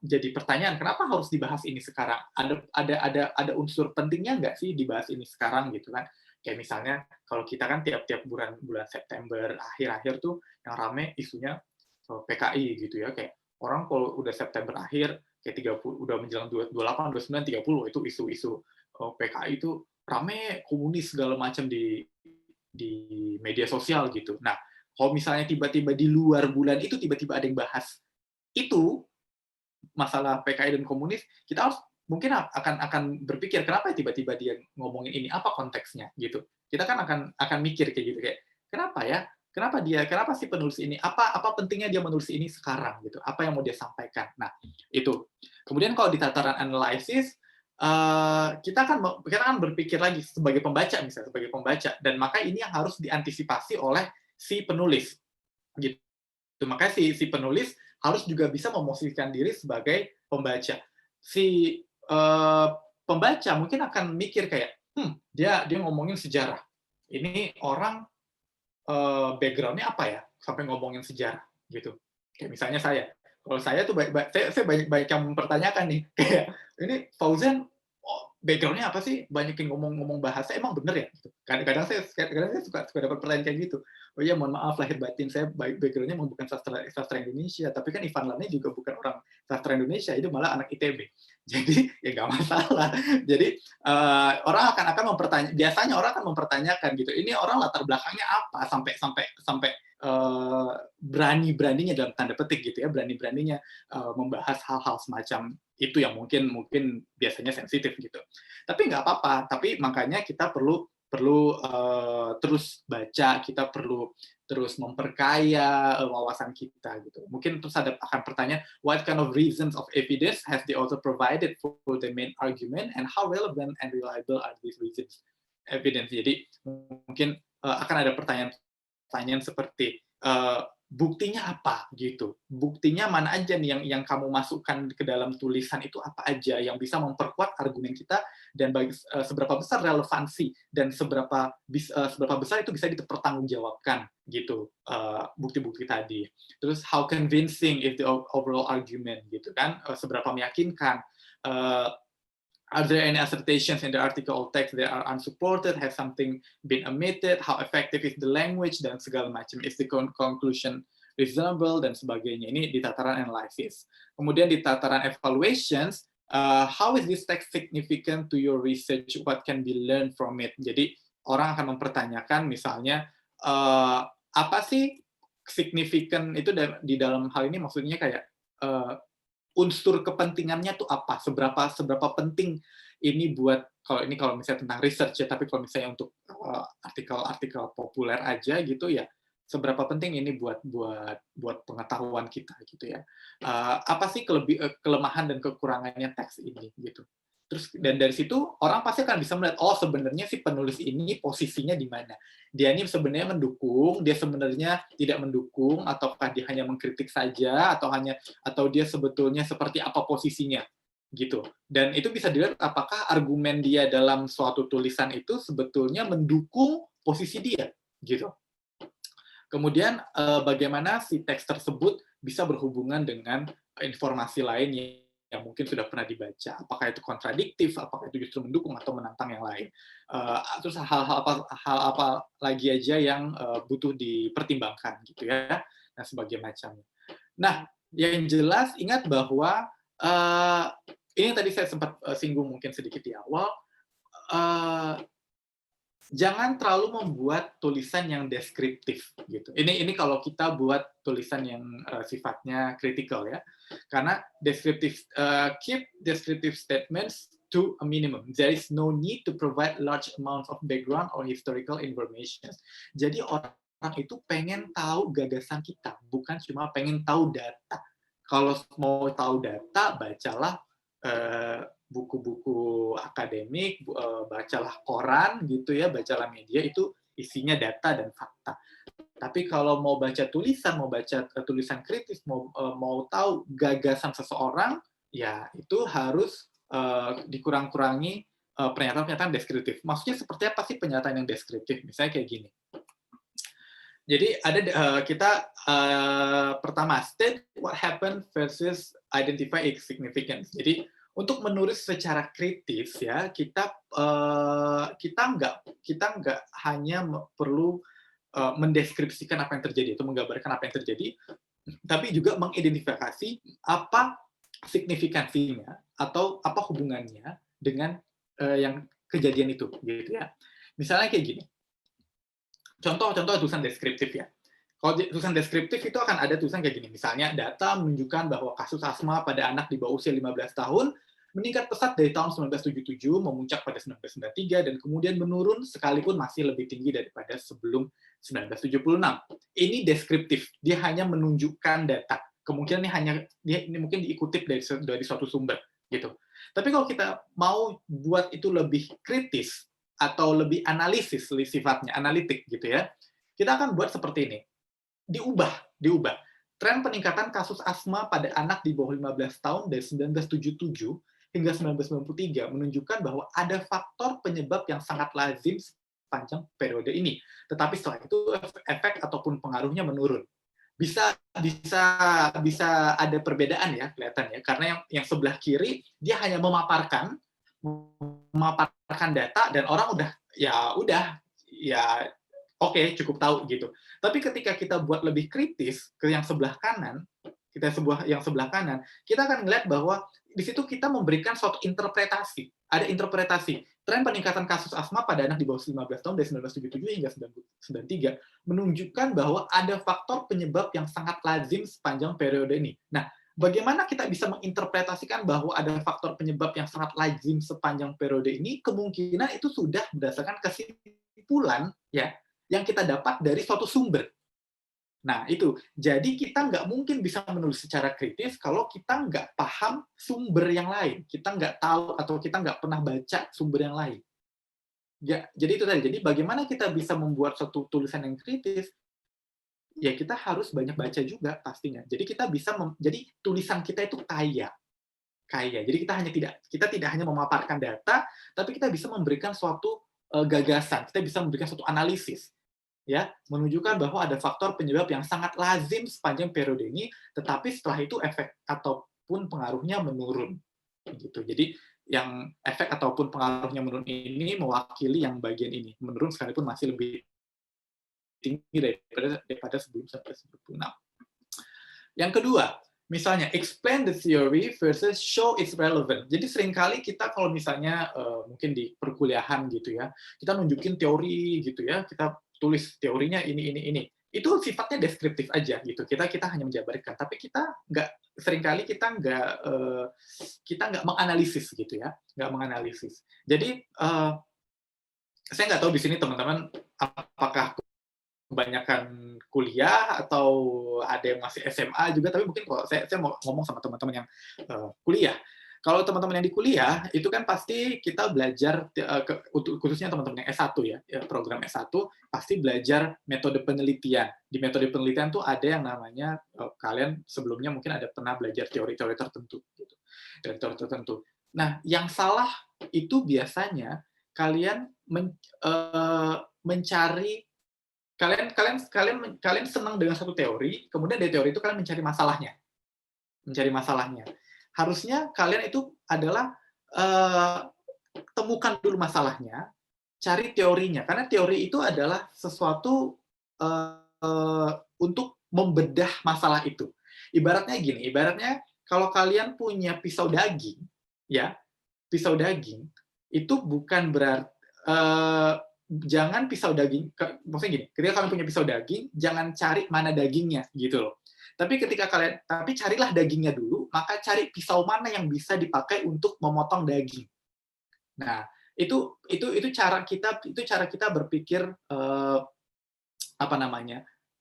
jadi pertanyaan, kenapa harus dibahas ini sekarang? Ada unsur pentingnya nggak sih dibahas ini sekarang gitu kan? Kayak misalnya kalau kita kan tiap-tiap bulan September akhir-akhir tuh yang rame isunya PKI gitu ya, kayak orang kalau udah September akhir kayak 30 udah menjelang 28, 29, 30 itu isu-isu PKI itu rame, komunis segala macam di media sosial gitu. Nah, kalau misalnya tiba-tiba di luar bulan itu tiba-tiba ada yang bahas itu masalah PKI dan komunis, kita harus mungkin akan berpikir kenapa tiba-tiba dia ngomongin ini, apa konteksnya gitu. Kita kan akan mikir kayak gitu kayak kenapa ya? Kenapa sih penulis ini? Apa pentingnya dia menulis ini sekarang gitu? Apa yang mau dia sampaikan? Nah, itu. Kemudian kalau di tataran analisis kita akan berpikir lagi sebagai pembaca misalnya, sebagai pembaca, dan maka ini yang harus diantisipasi oleh si penulis gitu. Makanya si penulis harus juga bisa memosisikan diri sebagai pembaca. Si pembaca mungkin akan mikir kayak, dia ngomongin sejarah. Ini orang background-nya apa ya sampai ngomongin sejarah gitu. Kayak misalnya saya. Kalau saya tuh saya banyak yang mempertanyakan nih, kayak ini Fauzan background-nya apa sih? Banyakin ngomong bahasa, emang bener ya? Kadang-kadang saya suka dapat pertanyaan kayak gitu. Oh iya, mohon maaf lahir batin, saya background-nya emang bukan sastra Indonesia, tapi kan Ivan Lane juga bukan orang sastra Indonesia, itu malah anak ITB. Jadi ya nggak masalah. Jadi orang akan mempertanya, biasanya orang akan mempertanyakan gitu. Ini orang latar belakangnya apa sampai berani-beraninya dalam tanda petik gitu ya, berani-beraninya membahas hal-hal semacam itu yang mungkin biasanya sensitif gitu. Tapi nggak apa-apa. Tapi makanya kita perlu terus baca, kita perlu terus memperkaya wawasan kita gitu. Mungkin terus akan pertanyaan, what kind of reasons of evidence has the author provided for the main argument and how relevant and reliable are these reasons evidence. Jadi mungkin akan ada pertanyaan seperti buktinya apa gitu, buktinya mana aja nih yang kamu masukkan ke dalam tulisan itu apa aja yang bisa memperkuat argumen kita, dan seberapa besar relevansi dan seberapa besar itu bisa dipertanggungjawabkan gitu bukti-bukti tadi. Terus how convincing is the overall argument gitu kan, seberapa meyakinkan. Are there any assertions in the article or text that are unsupported? Has something been omitted? How effective is the language? Dan segala macam. Is the conclusion reasonable? Dan sebagainya. Ini di tataran analysis. Kemudian di tataran evaluations, how is this text significant to your research? What can be learned from it? Jadi orang akan mempertanyakan misalnya, apa sih signifikan itu di dalam hal ini, maksudnya kayak unsur kepentingannya tuh apa? Seberapa penting ini buat, kalau misalnya tentang research ya, tapi kalau misalnya untuk artikel-artikel populer aja gitu ya, seberapa penting ini buat pengetahuan kita gitu ya. Apa sih kelemahan dan kekurangannya teks ini gitu. Terus dan dari situ orang pasti akan bisa melihat, oh sebenarnya si penulis ini posisinya di mana. Dia ini sebenarnya mendukung, dia sebenarnya tidak mendukung, ataukah dia hanya mengkritik saja, atau dia sebetulnya seperti apa posisinya gitu. Dan itu bisa dilihat apakah argumen dia dalam suatu tulisan itu sebetulnya mendukung posisi dia gitu. Kemudian bagaimana si teks tersebut bisa berhubungan dengan informasi lain yang mungkin sudah pernah dibaca, apakah itu kontradiktif, apakah itu justru mendukung atau menantang yang lain. Terus hal apa lagi aja yang butuh dipertimbangkan gitu ya, nah sebagai macamnya. Nah, yang jelas ingat bahwa ini tadi saya sempat singgung mungkin sedikit di awal, jangan terlalu membuat tulisan yang deskriptif gitu. Ini kalau kita buat tulisan yang sifatnya kritikal ya, karena keep descriptive statements to a minimum. There is no need to provide large amounts of background or historical information. Jadi orang itu pengen tahu gagasan kita, bukan cuma pengen tahu data. Kalau mau tahu data, bacalah buku-buku akademik, bacalah koran gitu ya, bacalah media, itu isinya data dan fakta. Tapi kalau mau baca tulisan, mau baca tulisan kritis, mau tahu gagasan seseorang, ya itu harus dikurang-kurangi pernyataan-pernyataan deskriptif. Maksudnya seperti apa sih pernyataan yang deskriptif? Misalnya kayak gini. Jadi ada kita pertama state what happened versus identify its significance. Jadi untuk menulis secara kritis ya kita nggak hanya perlu mendeskripsikan apa yang terjadi atau menggambarkan apa yang terjadi, tapi juga mengidentifikasi apa signifikansinya atau apa hubungannya dengan yang kejadian itu, gitu ya. Misalnya kayak gini. Contoh tulisan deskriptif ya. Kalau tulisan deskriptif itu akan ada tulisan kayak gini. Misalnya, data menunjukkan bahwa kasus asma pada anak di bawah usia 15 tahun meningkat pesat dari tahun 1977, memuncak pada 1993, dan kemudian menurun sekalipun masih lebih tinggi daripada sebelum 1976. Ini deskriptif. Dia hanya menunjukkan data. Kemungkinan ini mungkin diikutip dari suatu sumber gitu. Tapi kalau kita mau buat itu lebih kritis, atau lebih analisis sifatnya, analitik gitu ya, kita akan buat seperti ini. Diubah. Tren peningkatan kasus asma pada anak di bawah 15 tahun dari 1977 hingga 1993 menunjukkan bahwa ada faktor penyebab yang sangat lazim sepanjang periode ini. Tetapi setelah itu efek ataupun pengaruhnya menurun. Bisa ada perbedaan ya, kelihatan ya, karena yang sebelah kiri dia hanya memaparkan data dan orang udah oke, cukup tahu gitu. Tapi ketika kita buat lebih kritis ke yang sebelah kanan, kita akan melihat bahwa di situ kita memberikan suatu interpretasi. Ada interpretasi. Tren peningkatan kasus asma pada anak di bawah 15 tahun dari 1977 hingga 1993 menunjukkan bahwa ada faktor penyebab yang sangat lazim sepanjang periode ini. Nah, bagaimana kita bisa menginterpretasikan bahwa ada faktor penyebab yang sangat lazim sepanjang periode ini? Kemungkinan itu sudah berdasarkan kesimpulan ya yang kita dapat dari suatu sumber. Nah, itu. Jadi kita nggak mungkin bisa menulis secara kritis kalau kita nggak paham sumber yang lain. Kita nggak tahu atau kita nggak pernah baca sumber yang lain. Ya, jadi itu tadi. Jadi bagaimana kita bisa membuat suatu tulisan yang kritis? Ya kita harus banyak baca juga pastinya. Jadi kita bisa jadi tulisan kita itu kaya. Jadi kita tidak hanya memaparkan data, tapi kita bisa memberikan suatu gagasan. Kita bisa memberikan suatu analisis. Ya, menunjukkan bahwa ada faktor penyebab yang sangat lazim sepanjang periode ini, tetapi setelah itu efek ataupun pengaruhnya menurun. Gitu. Jadi yang efek ataupun pengaruhnya menurun ini mewakili yang bagian ini, menurun sekalipun masih lebih tinggi daripada sebelum 1996. Yang kedua, misalnya explain the theory versus show its relevant. Jadi seringkali kita kalau misalnya mungkin di perkuliahan gitu ya, kita nunjukin teori gitu ya, kita tulis teorinya ini. Itu sifatnya deskriptif aja gitu. Kita hanya menjabarkan, tapi seringkali kita nggak menganalisis gitu ya, nggak menganalisis. Jadi saya nggak tahu di sini teman-teman apakah kebanyakan kuliah atau ada yang masih SMA juga, tapi mungkin kalau saya mau ngomong sama teman-teman yang kuliah. Kalau teman-teman yang di kuliah, itu kan pasti kita belajar, khususnya teman-teman yang S1 ya, program S1, pasti belajar metode penelitian. Di metode penelitian tuh ada yang namanya, kalian sebelumnya mungkin ada pernah belajar teori-teori tertentu. Gitu. Teori-teori tertentu. Nah, yang salah itu biasanya kalian mencari, kalian senang dengan satu teori, kemudian dari teori itu kalian mencari masalahnya. Harusnya kalian itu adalah temukan dulu masalahnya, cari teorinya, karena teori itu adalah sesuatu untuk membedah masalah itu. Ibaratnya gini, kalau kalian punya pisau daging, ya, pisau daging itu bukan berarti jangan pisau daging, maksudnya gini, ketika kalian punya pisau daging, jangan cari mana dagingnya, gitu loh. Tapi carilah dagingnya dulu, maka cari pisau mana yang bisa dipakai untuk memotong daging. Nah, itu cara kita berpikir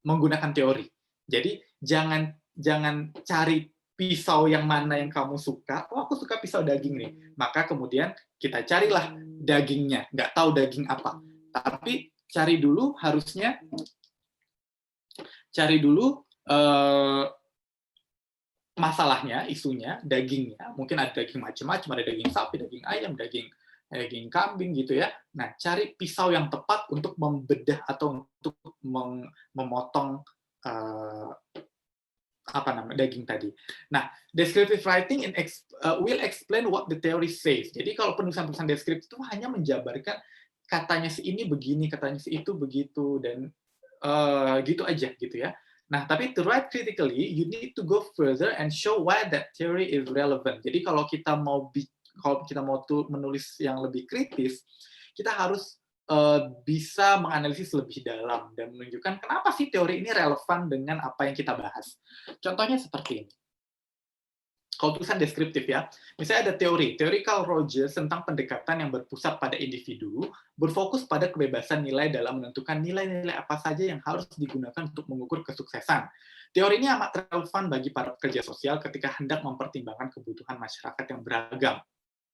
menggunakan teori. Jadi jangan jangan cari pisau yang mana yang kamu suka. Oh, aku suka pisau daging nih. Maka kemudian kita carilah dagingnya. Nggak tahu daging apa. Tapi cari dulu masalahnya, isunya, dagingnya. Mungkin ada daging macam-macam, ada daging sapi, daging ayam, daging kambing gitu ya. Nah, cari pisau yang tepat untuk membedah atau untuk memotong daging tadi. Nah, descriptive writing will explain what the theory says. Jadi kalau penulisan deskriptif itu hanya menjabarkan katanya si ini begini, katanya si itu begitu, dan gitu aja gitu ya. Nah, tapi to write critically, you need to go further and show why that theory is relevant. Jadi kalau kita mau menulis yang lebih kritis, kita harus bisa menganalisis lebih dalam dan menunjukkan kenapa sih teori ini relevan dengan apa yang kita bahas. Contohnya seperti ini. Kalau tulisan deskriptif ya, misalnya ada teori Carl Rogers tentang pendekatan yang berpusat pada individu, berfokus pada kebebasan nilai dalam menentukan nilai-nilai apa saja yang harus digunakan untuk mengukur kesuksesan. Teori ini amat relevan bagi para pekerja sosial ketika hendak mempertimbangkan kebutuhan masyarakat yang beragam.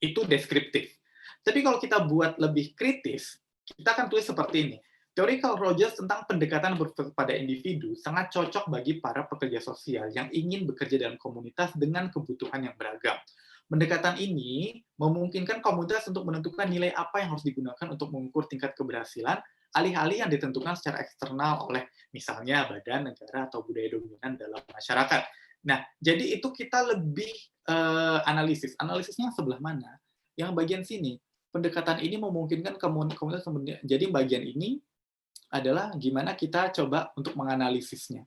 Itu deskriptif. Tapi kalau kita buat lebih kritis, kita akan tulis seperti ini. Teori Carl Rogers tentang pendekatan berfokus pada individu sangat cocok bagi para pekerja sosial yang ingin bekerja dalam komunitas dengan kebutuhan yang beragam. Pendekatan ini memungkinkan komunitas untuk menentukan nilai apa yang harus digunakan untuk mengukur tingkat keberhasilan, alih-alih yang ditentukan secara eksternal oleh misalnya badan, negara, atau budaya dominan dalam masyarakat. Nah, jadi itu kita lebih analisis. Analisisnya sebelah mana? Yang bagian sini. Pendekatan ini memungkinkan komunitas, jadi bagian ini adalah gimana kita coba untuk menganalisisnya.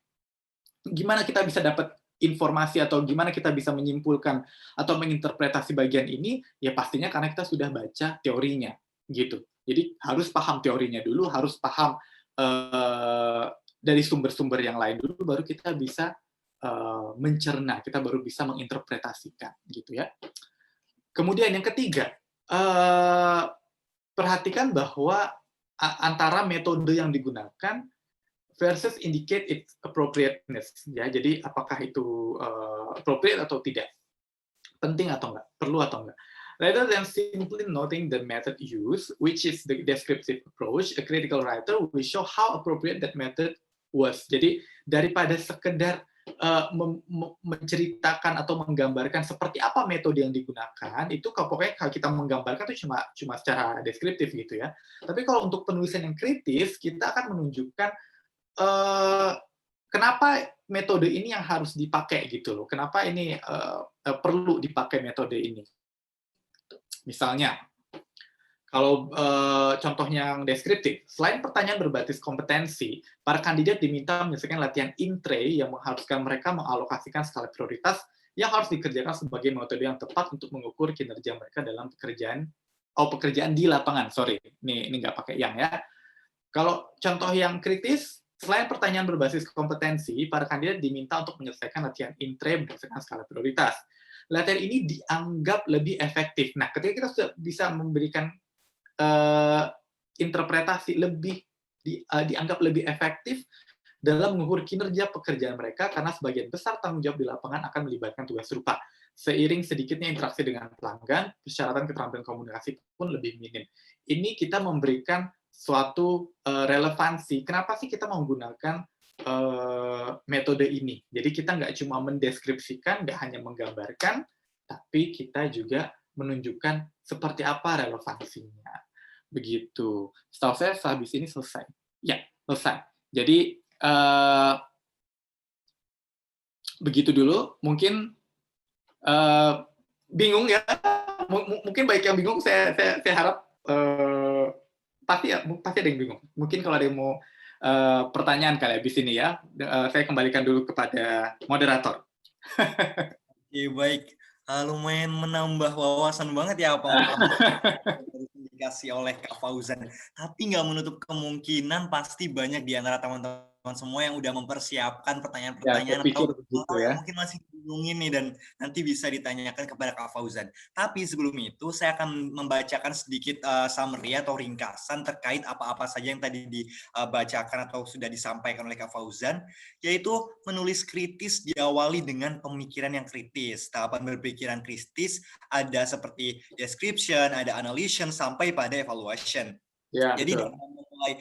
Gimana kita bisa dapat informasi atau gimana kita bisa menyimpulkan atau menginterpretasi bagian ini, ya pastinya karena kita sudah baca teorinya, gitu. Jadi harus paham teorinya dulu, harus paham dari sumber-sumber yang lain dulu, baru kita bisa mencerna, kita baru bisa menginterpretasikan, gitu ya. Kemudian yang ketiga, perhatikan bahwa antara metode yang digunakan versus indicate its appropriateness, ya. Jadi apakah itu appropriate atau tidak, penting atau enggak, perlu atau enggak. Rather than simply noting the method used, which is the descriptive approach, a critical writer will show how appropriate that method was. Jadi daripada sekedar menceritakan atau menggambarkan seperti apa metode yang digunakan, itu pokoknya kalau kita menggambarkan itu cuma secara deskriptif gitu ya. Tapi kalau untuk penulisan yang kritis, kita akan menunjukkan kenapa metode ini yang harus dipakai gitu loh. Kenapa ini perlu dipakai metode ini. Misalnya, kalau contohnya yang deskriptif, selain pertanyaan berbasis kompetensi, para kandidat diminta menyelesaikan latihan intre yang mengharuskan mereka mengalokasikan skala prioritas yang harus dikerjakan sebagai metode yang tepat untuk mengukur kinerja mereka dalam pekerjaan di lapangan. Sorry, ini nggak pakai yang ya. Kalau contoh yang kritis, selain pertanyaan berbasis kompetensi, para kandidat diminta untuk menyelesaikan latihan intre berdasarkan skala prioritas. Latihan ini dianggap lebih efektif. Nah, ketika kita sudah bisa memberikan interpretasi dianggap lebih efektif dalam mengukur kinerja pekerjaan mereka karena sebagian besar tanggung jawab di lapangan akan melibatkan tugas serupa. Seiring sedikitnya interaksi dengan pelanggan, persyaratan keterampilan komunikasi pun lebih minim. Ini kita memberikan suatu relevansi. Kenapa sih kita menggunakan metode ini? Jadi kita nggak cuma mendeskripsikan, nggak hanya menggambarkan, tapi kita juga menunjukkan seperti apa relevansinya. Begitu. Setahu saya habis ini selesai. Ya, selesai. Jadi begitu dulu. Mungkin bingung ya. Mungkin baik yang bingung. Saya harap pasti ada yang bingung. Mungkin kalau ada yang mau pertanyaan kali habis ini ya, saya kembalikan dulu kepada moderator. Oke, baik. Lumayan menambah wawasan banget ya apa yang dikasih oleh Kak Fauzan. Tapi nggak menutup kemungkinan pasti banyak di antara teman-teman semua yang udah mempersiapkan pertanyaan-pertanyaan atau gitu ya. Mungkin masih bingungin nih dan nanti bisa ditanyakan kepada Kak Fauzan. Tapi sebelum itu saya akan membacakan sedikit summary atau ringkasan terkait apa-apa saja yang tadi dibacakan atau sudah disampaikan oleh Kak Fauzan, yaitu menulis kritis diawali dengan pemikiran yang kritis. Tahapan berpikiran kritis ada seperti description, ada analysis, sampai pada evaluation. Ya, Jadi betul. dalam memulai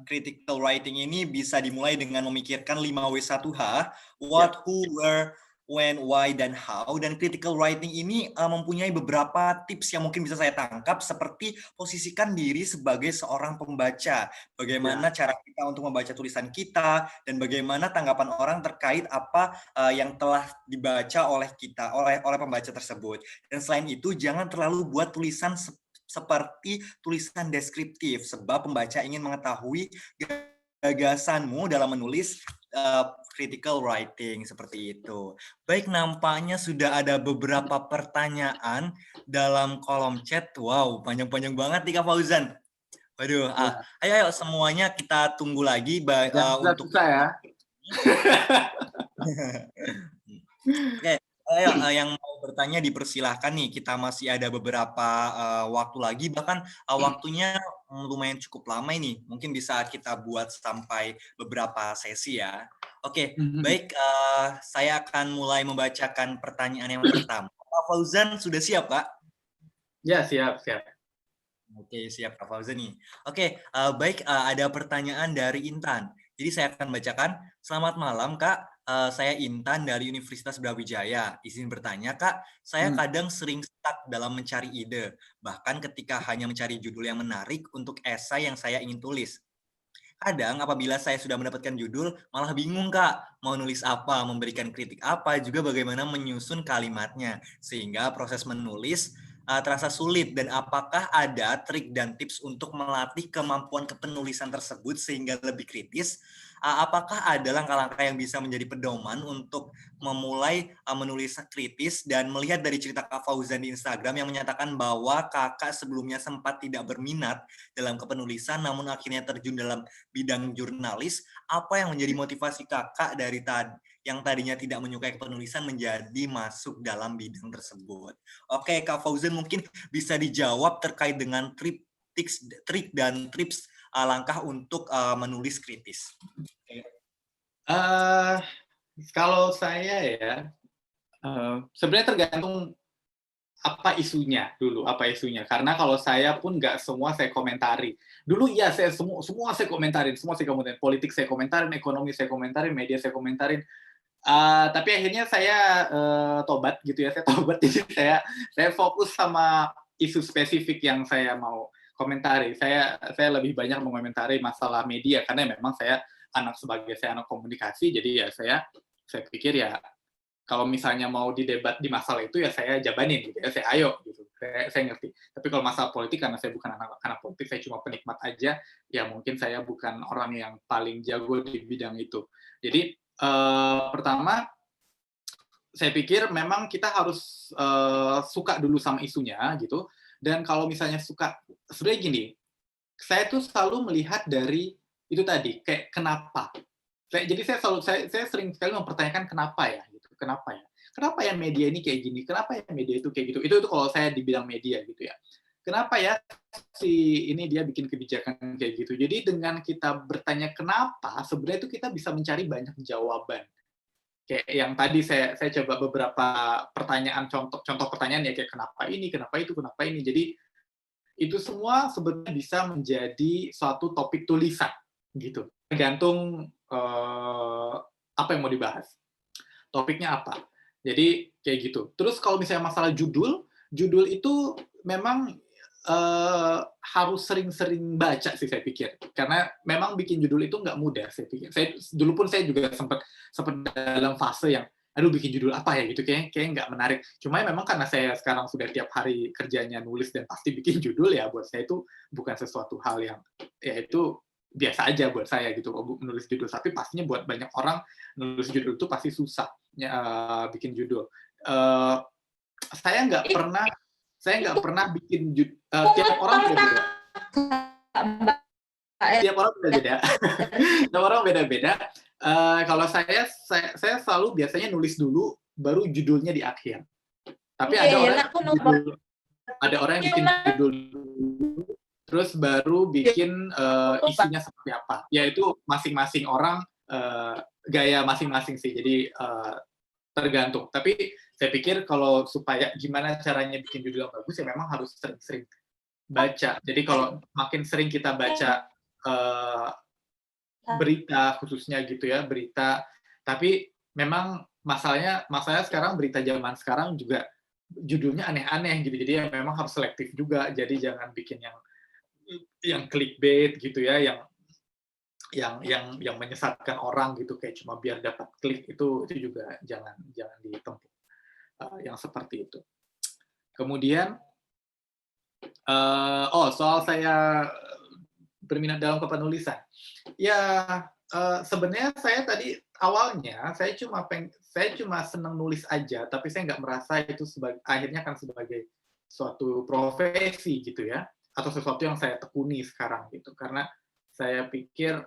critical writing ini bisa dimulai dengan memikirkan 5W1H, what, who, where, when, why, dan how. Dan critical writing ini mempunyai beberapa tips yang mungkin bisa saya tangkap, seperti posisikan diri sebagai seorang pembaca. Bagaimana cara kita untuk membaca tulisan kita, dan bagaimana tanggapan orang terkait apa yang telah dibaca oleh kita, oleh pembaca tersebut. Dan selain itu, jangan terlalu buat tulisan seperti tulisan deskriptif, sebab pembaca ingin mengetahui gagasanmu dalam menulis critical writing, seperti itu. Baik, nampaknya sudah ada beberapa pertanyaan dalam kolom chat. Wow, panjang-panjang banget nih Kak Fauzan. Waduh, ayo semuanya kita tunggu lagi untuk susah ya. Oke, ayo yang mau bertanya dipersilahkan nih. Kita masih ada beberapa waktu lagi, bahkan waktunya lumayan cukup lama ini. Mungkin bisa kita buat sampai beberapa sesi ya. Oke, baik. Saya akan mulai membacakan pertanyaan yang pertama. Pak Fauzan sudah siap, Pak? Ya, siap. Oke, siap Kak Fauzan nih. Oke, baik, ada pertanyaan dari Intan. Jadi saya akan bacakan. Selamat malam, Kak. Saya Intan dari Universitas Brawijaya. Izin bertanya, Kak. Saya kadang sering stuck dalam mencari ide. Bahkan ketika hanya mencari judul yang menarik untuk esai yang saya ingin tulis. Kadang apabila saya sudah mendapatkan judul, malah bingung, Kak. Mau nulis apa, memberikan kritik apa, juga bagaimana menyusun kalimatnya. Sehingga proses menulis terasa sulit, dan apakah ada trik dan tips untuk melatih kemampuan kepenulisan tersebut sehingga lebih kritis? Apakah ada langkah-langkah yang bisa menjadi pedoman untuk memulai menulis kritis? Dan melihat dari cerita Kak Fauzan di Instagram yang menyatakan bahwa kakak sebelumnya sempat tidak berminat dalam kepenulisan, namun akhirnya terjun dalam bidang jurnalis, apa yang menjadi motivasi kakak dari yang tadinya tidak menyukai penulisan menjadi masuk dalam bidang tersebut? Oke, Kak Fauzan mungkin bisa dijawab terkait dengan trik dan tips langkah untuk menulis kritis. Kalau saya ya, sebenarnya tergantung apa isunya. Karena kalau saya pun nggak semua saya komentari. Dulu ya saya semua saya komentarin, politik saya komentarin, ekonomi saya komentarin, media saya komentarin. Tapi akhirnya saya tobat gitu ya, jadi saya fokus sama isu spesifik yang saya mau komentari. Saya lebih banyak mengomentari masalah media karena memang saya anak komunikasi, jadi ya saya pikir ya kalau misalnya mau didebat di masalah itu ya saya jabanin gitu ya, saya ayo gitu. Saya ngerti. Tapi kalau masalah politik, karena saya bukan anak politik, saya cuma penikmat aja, ya mungkin saya bukan orang yang paling jago di bidang itu. Jadi pertama, saya pikir memang kita harus suka dulu sama isunya gitu. Dan kalau misalnya suka, sebenarnya gini, saya tuh selalu melihat dari itu tadi, kayak kenapa. Jadi saya sering sekali mempertanyakan kenapa ya. Kenapa ya media ini kayak gini? Kenapa ya media itu kayak gitu? Itu kalau saya di bidang media gitu ya. Kenapa ya si ini dia bikin kebijakan kayak gitu? Jadi dengan kita bertanya kenapa, sebenarnya itu kita bisa mencari banyak jawaban. Kayak yang tadi saya coba beberapa pertanyaan, contoh pertanyaan ya, kayak kenapa ini, kenapa itu, kenapa ini. Jadi itu semua sebenarnya bisa menjadi suatu topik tulisan gitu. Tergantung apa yang mau dibahas. Topiknya apa. Jadi kayak gitu. Terus kalau misalnya masalah judul itu memang harus sering-sering baca sih saya pikir. Karena memang bikin judul itu nggak mudah saya pikir. Dulu pun saya juga sempat dalam fase yang aduh bikin judul apa ya gitu, kayak nggak menarik. Cuma memang karena saya sekarang sudah tiap hari kerjanya nulis dan pasti bikin judul, ya buat saya itu bukan sesuatu hal yang ya itu biasa aja buat saya gitu menulis judul. Tapi pastinya buat banyak orang nulis judul itu pasti susah bikin judul. Saya nggak pernah bikin judul. Tiap orang beda-beda. Tiap orang beda-beda. Kalau saya selalu biasanya nulis dulu, baru judulnya di akhir. Tapi Iya, ada iya, orang aku yang ada orang yang bikin judul dulu, terus baru bikin isinya seperti apa. Ya itu masing-masing orang gaya masing-masing sih. Jadi tergantung. Tapi saya pikir kalau supaya gimana caranya bikin judul yang bagus ya memang harus sering-sering baca. Jadi kalau makin sering kita baca berita khususnya gitu ya, berita. Tapi memang masalahnya sekarang berita zaman sekarang juga judulnya aneh-aneh gitu. Jadi ya memang harus selektif juga. Jadi jangan bikin yang clickbait gitu ya, yang menyesatkan orang gitu kayak cuma biar dapat klik, itu juga jangan ditempuh yang seperti itu. Kemudian soal saya berminat dalam kepenulisan. Ya, sebenarnya saya tadi awalnya saya cuma senang nulis aja, tapi saya nggak merasa itu akhirnya kan sebagai suatu profesi gitu ya, atau sesuatu yang saya tekuni sekarang gitu. Karena saya pikir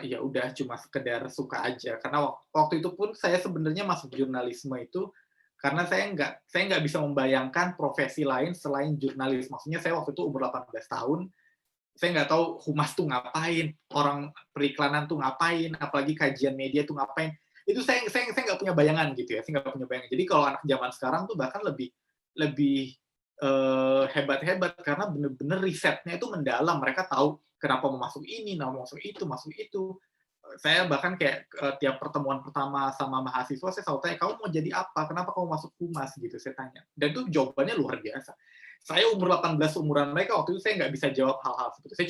ya udah cuma sekedar suka aja. Karena waktu itu pun saya sebenarnya masuk jurnalisme itu karena saya nggak bisa membayangkan profesi lain selain jurnalis. Maksudnya saya waktu itu umur 18 tahun, saya nggak tahu humas tuh ngapain, orang periklanan tuh ngapain, apalagi kajian media tuh ngapain. Itu saya nggak punya bayangan gitu ya, saya nggak punya bayangan. Jadi kalau anak zaman sekarang tuh bahkan lebih hebat-hebat karena bener-bener risetnya itu mendalam. Mereka tahu kenapa mau masuk ini, mau masuk itu. Saya bahkan kayak tiap pertemuan pertama sama mahasiswa saya selalu tanya, kamu mau jadi apa? Kenapa kamu masuk humas gitu, saya tanya. Dan itu jawabannya luar biasa. Saya umur 18 umuran mereka waktu itu saya nggak bisa jawab hal-hal seperti itu. Saya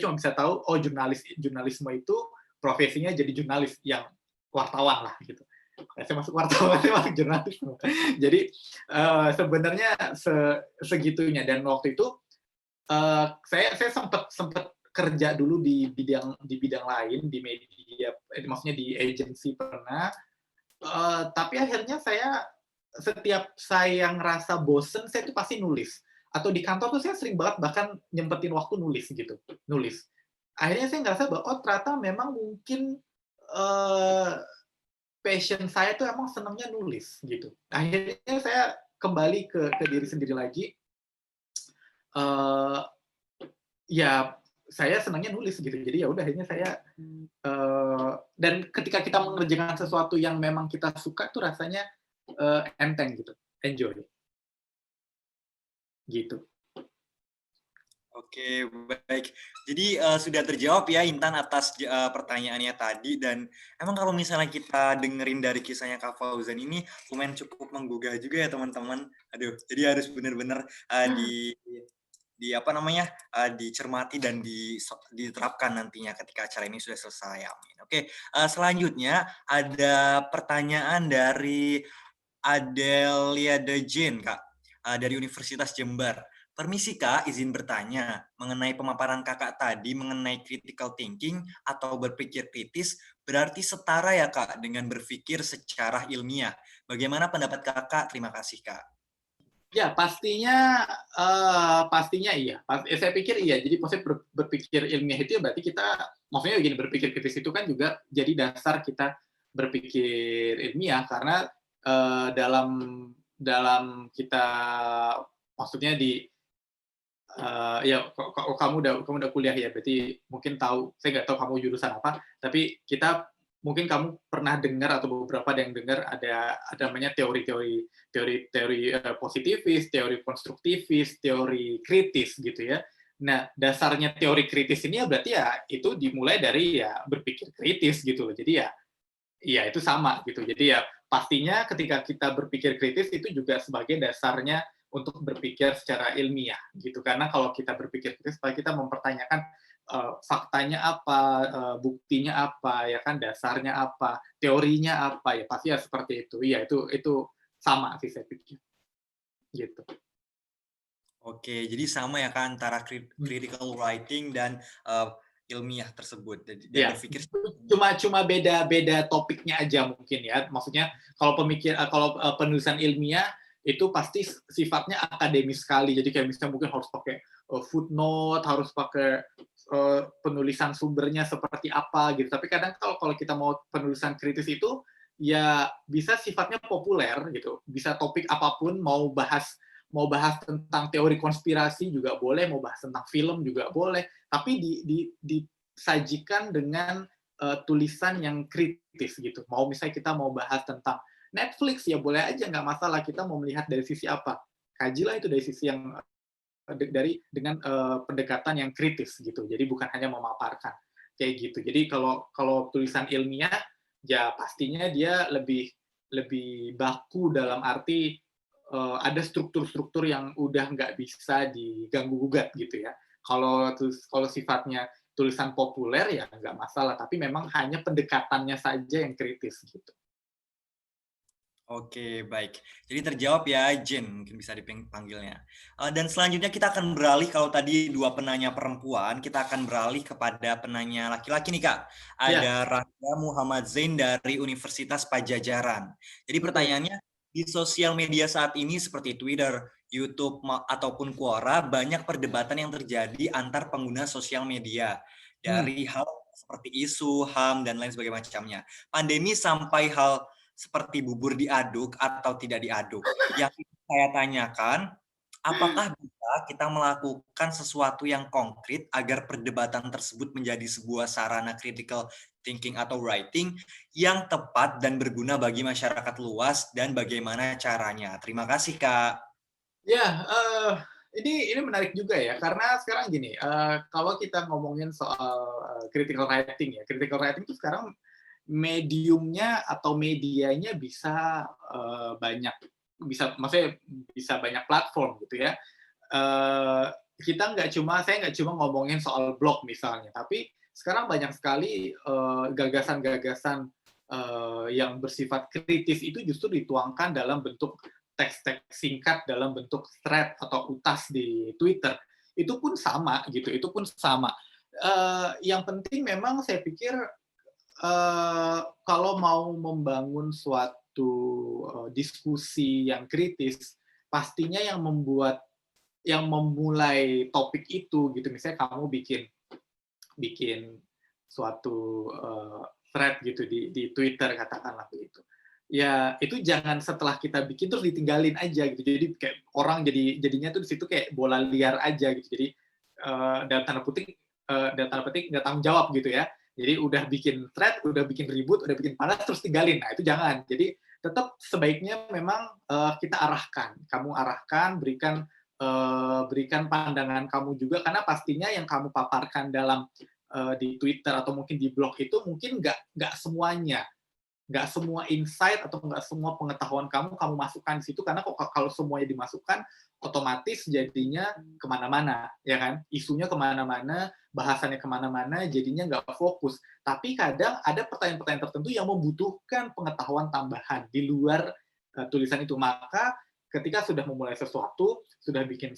cuma bisa tahu oh jurnalisme itu profesinya jadi jurnalis yang wartawan lah gitu. Saya masuk wartawan, saya masuk jurnalisme. Jadi sebenarnya segitunya. Dan waktu itu saya sempat kerja dulu di bidang lain di media, maksudnya di agensi pernah. Tapi akhirnya setiap saya ngerasa bosen, saya tuh pasti nulis. Atau di kantor tuh saya sering banget bahkan nyempetin waktu nulis gitu, nulis. Akhirnya saya ngerasa bahwa oh ternyata memang mungkin passion saya tuh emang senangnya nulis gitu. Akhirnya saya kembali ke diri sendiri lagi. Ya saya senangnya nulis gitu. Jadi ya udah akhirnya saya dan ketika kita mengerjakan sesuatu yang memang kita suka tuh rasanya enteng gitu, enjoy. Gitu. Oke, baik. Jadi sudah terjawab ya Intan atas pertanyaannya tadi, dan emang kalau misalnya kita dengerin dari kisahnya Kak Fauzan ini lumayan cukup menggugah juga ya teman-teman. Aduh, jadi harus benar-benar dicermati dan diterapkan nantinya ketika acara ini sudah selesai. Amin. Oke, selanjutnya ada pertanyaan dari Adelia Dejen, Kak, dari Universitas Jember. Permisi Kak, izin bertanya mengenai pemaparan Kakak tadi mengenai critical thinking atau berpikir kritis, berarti setara ya Kak dengan berpikir secara ilmiah. Bagaimana pendapat Kakak? Terima kasih Kak. Ya, pastinya iya. Saya pikir iya. Jadi maksudnya berpikir ilmiah itu ya berarti kita, maksudnya begini, berpikir kritis itu kan juga jadi dasar kita berpikir ilmiah, karena dalam kita, maksudnya ya kamu udah kuliah ya, berarti mungkin tahu, saya nggak tahu kamu jurusan apa, tapi mungkin kamu pernah dengar atau beberapa yang dengar ada namanya teori positivis, teori konstruktivis, teori kritis gitu ya. Nah, dasarnya teori kritis ini ya berarti ya itu dimulai dari ya berpikir kritis gitu loh. Jadi ya itu sama gitu. Jadi ya pastinya ketika kita berpikir kritis itu juga sebagai dasarnya untuk berpikir secara ilmiah gitu. Karena kalau kita berpikir kritis, kita mempertanyakan faktanya apa, buktinya apa, ya kan, dasarnya apa, teorinya apa, ya pasti ya seperti itu. Iya, itu sama sih saya pikir. Gitu. Oke, jadi sama ya kan antara critical writing dan ilmiah tersebut. Dan ya, berpikir cuma beda topiknya aja mungkin ya. Maksudnya kalau penulisan ilmiah itu pasti sifatnya akademis sekali. Jadi kayak misalnya mungkin harus pakai footnote, harus pakai penulisan sumbernya seperti apa gitu. Tapi kadang kalau kita mau penulisan kritis itu ya bisa sifatnya populer gitu. Bisa topik apapun, mau bahas tentang teori konspirasi juga boleh, mau bahas tentang film juga boleh, tapi disajikan dengan tulisan yang kritis gitu. Misalnya kita mau bahas tentang Netflix ya boleh aja, nggak masalah. Kita mau melihat dari sisi apa, kajilah itu dari sisi yang dengan pendekatan yang kritis gitu. Jadi bukan hanya memaparkan kayak gitu. Jadi kalau tulisan ilmiah ya pastinya dia lebih lebih baku dalam arti ada struktur-struktur yang udah nggak bisa diganggu gugat gitu ya. Kalau sifatnya tulisan populer ya nggak masalah, tapi memang hanya pendekatannya saja yang kritis gitu. Oke, baik. Jadi terjawab ya, Jen, mungkin bisa dipanggilnya. Dan selanjutnya kita akan beralih, kalau tadi dua penanya perempuan, kita akan beralih kepada penanya laki-laki nih, Kak. Ya, Ada Rangga Muhammad Zain dari Universitas Pajajaran. Jadi betul. pertanyaannya, di sosial media saat ini seperti Twitter, YouTube, ataupun Quora, banyak perdebatan yang terjadi antar pengguna sosial media. Hmm. Dari hal seperti isu, HAM, dan lain sebagainya macamnya. Pandemi sampai hal seperti bubur diaduk atau tidak diaduk. Yang saya tanyakan, apakah bisa kita melakukan sesuatu yang konkret agar perdebatan tersebut menjadi sebuah sarana critical thinking atau writing yang tepat dan berguna bagi masyarakat luas, dan bagaimana caranya? Terima kasih, Kak. Ya, ini menarik juga ya, karena sekarang gini, kalau kita ngomongin soal critical writing ya, critical writing itu sekarang mediumnya atau medianya bisa banyak, maksudnya bisa banyak platform gitu ya. Eh, saya nggak cuma ngomongin soal blog misalnya, tapi sekarang banyak sekali gagasan-gagasan yang bersifat kritis itu justru dituangkan dalam bentuk teks-teks singkat, dalam bentuk thread atau utas di Twitter. Itu pun sama gitu, itu pun sama. Yang penting memang saya pikir kalau mau membangun suatu diskusi yang kritis, pastinya yang memulai topik itu gitu, misalnya kamu bikin bikin suatu thread gitu di Twitter katakanlah begitu. Ya itu jangan setelah kita bikin terus ditinggalin aja gitu. Jadi kayak orang jadinya tuh di situ kayak bola liar aja gitu. Jadi dalam tanda petik nggak tanggung jawab gitu ya. Jadi udah bikin thread, udah bikin ribut, udah bikin panas terus tinggalin. Nah itu jangan. Jadi tetap sebaiknya memang kita arahkan. Kamu arahkan, berikan pandangan kamu juga, karena pastinya yang kamu paparkan dalam di Twitter atau mungkin di blog itu mungkin nggak semuanya, nggak semua insight atau nggak semua pengetahuan kamu masukkan di situ, karena kalau semuanya dimasukkan otomatis jadinya kemana-mana ya kan, isunya kemana-mana, bahasannya kemana-mana, jadinya nggak fokus. Tapi kadang ada pertanyaan-pertanyaan tertentu yang membutuhkan pengetahuan tambahan di luar tulisan itu. Maka ketika sudah memulai sesuatu, sudah bikin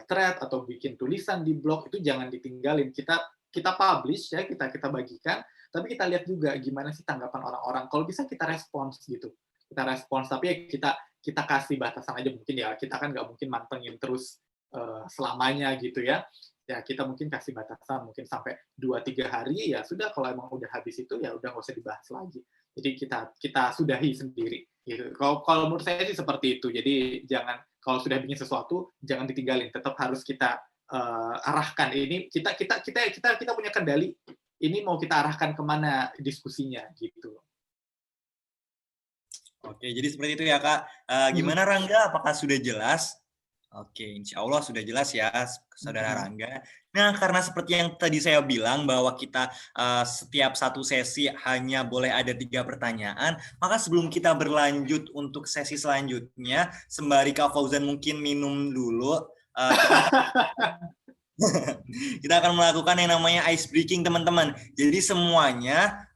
thread atau bikin tulisan di blog, itu jangan ditinggalin. Kita publish ya, kita bagikan, tapi kita lihat juga gimana sih tanggapan orang-orang. Kalau bisa kita respons gitu. Kita respons, tapi ya kita kasih batasan aja mungkin ya. Kita kan nggak mungkin mantengin terus selamanya gitu ya. Ya kita mungkin kasih batasan mungkin sampai 2-3 hari, ya sudah, kalau emang udah habis itu ya udah nggak usah dibahas lagi. Jadi kita sudahi sendiri gitu. Kalau menurut saya sih seperti itu. Jadi kalau sudah bikin sesuatu jangan ditinggalin, tetap harus kita arahkan. Ini kita punya kendali, ini mau kita arahkan kemana diskusinya gitu. Oke, jadi seperti itu ya, Kak. Gimana Rangga, apakah sudah jelas? Oke, insya Allah sudah jelas ya, Saudara Rangga. Nah, karena seperti yang tadi saya bilang bahwa kita setiap satu sesi hanya boleh ada 3 pertanyaan, maka sebelum kita berlanjut untuk sesi selanjutnya, sembari Kak Fauzan mungkin minum dulu, kita akan melakukan yang namanya ice breaking, teman-teman. Jadi semuanya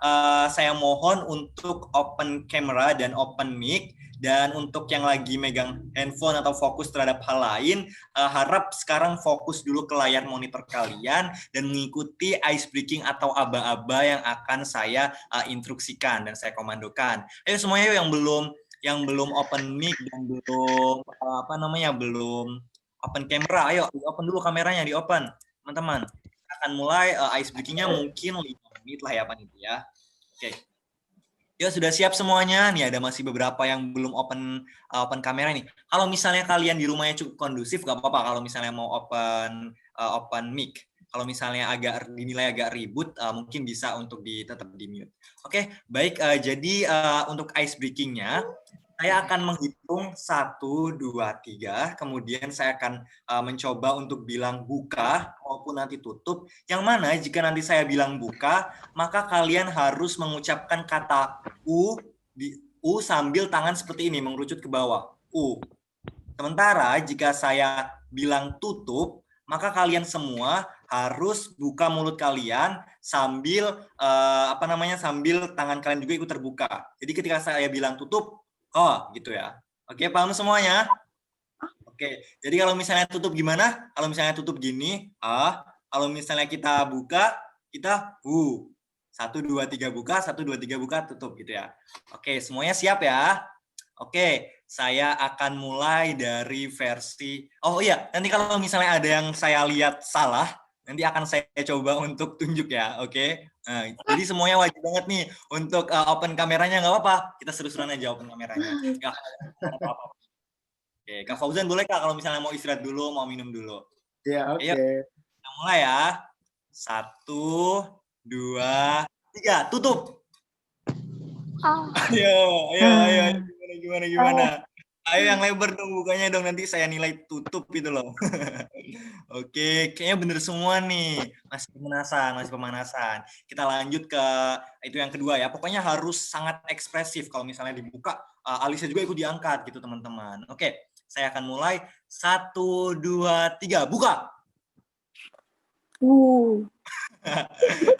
saya mohon untuk open camera dan open mic. Dan untuk yang lagi megang handphone atau fokus terhadap hal lain, harap sekarang fokus dulu ke layar monitor kalian dan mengikuti ice breaking atau aba-aba yang akan saya instruksikan dan saya komandokan. Ayo semuanya yang belum open mic dan belum belum open camera, ayo di open dulu kameranya, di open. teman-teman. Kita akan mulai ice breaking-nya mungkin 5 menit lah ya panitia. Oke. Ya sudah siap semuanya. Nih ada masih beberapa yang belum open kamera nih. Kalau misalnya kalian di rumahnya cukup kondusif, gak apa-apa. Kalau misalnya mau open mic. Kalau misalnya dinilai agak ribut, mungkin bisa untuk tetap di mute. Oke, baik. Jadi untuk ice breaking-nya, saya akan menghitung 1, 2, 3. Kemudian saya akan mencoba untuk bilang buka maupun nanti tutup. Yang mana jika nanti saya bilang buka, maka kalian harus mengucapkan kata U sambil tangan seperti ini, mengerucut ke bawah. U. Sementara jika saya bilang tutup, maka kalian semua harus buka mulut kalian sambil sambil tangan kalian juga ikut terbuka. Jadi ketika saya bilang tutup, gitu ya. Oke, paham semuanya? Oke, jadi kalau misalnya tutup gimana? Kalau misalnya tutup gini, kalau misalnya kita buka, kita 1, 2, 3 buka, 1, 2, 3 buka, tutup gitu ya. Oke, semuanya siap ya? Oke, saya akan mulai dari versi... Oh iya, nanti kalau misalnya ada yang saya lihat salah, nanti akan saya coba untuk tunjuk ya, oke? Nah, jadi semuanya wajib banget nih untuk open kameranya, nggak apa-apa. Kita seru-seruan aja open kameranya. Nggak apa-apa. Oke, Kak Fauzan boleh Kak kalau misalnya mau istirahat dulu, mau minum dulu. Ya, Ayo, oke. kita mulai ya. 1, 2, 3, tutup. Ayo, gimana? Ayo yang lebar dong bukanya dong, nanti saya nilai tutup gitu loh. Oke, kayaknya bener semua nih. Masih pemanasan. Kita lanjut ke itu yang kedua ya. Pokoknya harus sangat ekspresif. Kalau misalnya dibuka, alisnya juga ikut diangkat gitu teman-teman. Oke, saya akan mulai. 1, 2, 3, buka.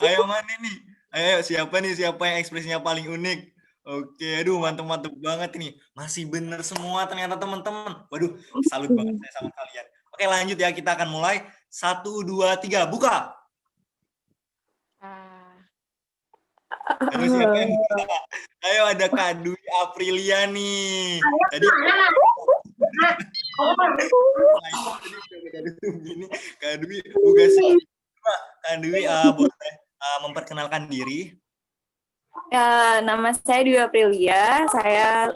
Ayo mana nih? Ayo siapa yang ekspresinya paling unik? Oke, aduh mantep banget nih. Masih bener semua ternyata teman-teman. Waduh, salut banget saya sama kalian. Oke, lanjut ya, kita akan mulai. 1, 2, 3, buka. Aduh, siapa yang buka? Ayo ada Kak Dwi Aprilia nih. Tadi Kak Dwi buka sih. Kak Dwi boleh memperkenalkan diri. Ya, nama saya Dwi Aprilia. Saya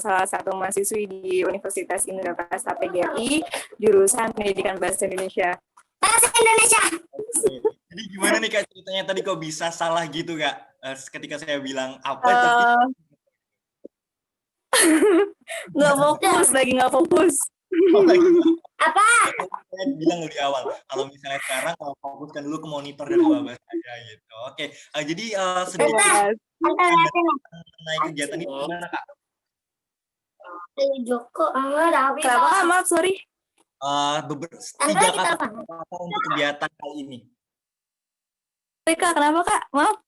salah satu mahasiswi di Universitas Indonesia PGRI, jurusan Pendidikan Bahasa Indonesia. Bahasa Indonesia. Jadi gimana nih Kak ceritanya tadi kok bisa salah gitu Kak? Ketika saya bilang apa nggak fokus. Apa? Saya bilang di awal, kalau misalnya sekarang kalau fokuskan dulu ke monitor dan bahas aja gitu. Oke, jadi sedikit naik kegiatan ini gimana Kak? Kenapa Kak? Maaf, sorry. 3 kata untuk kegiatan kali ini. Kak, kenapa Kak? Maaf.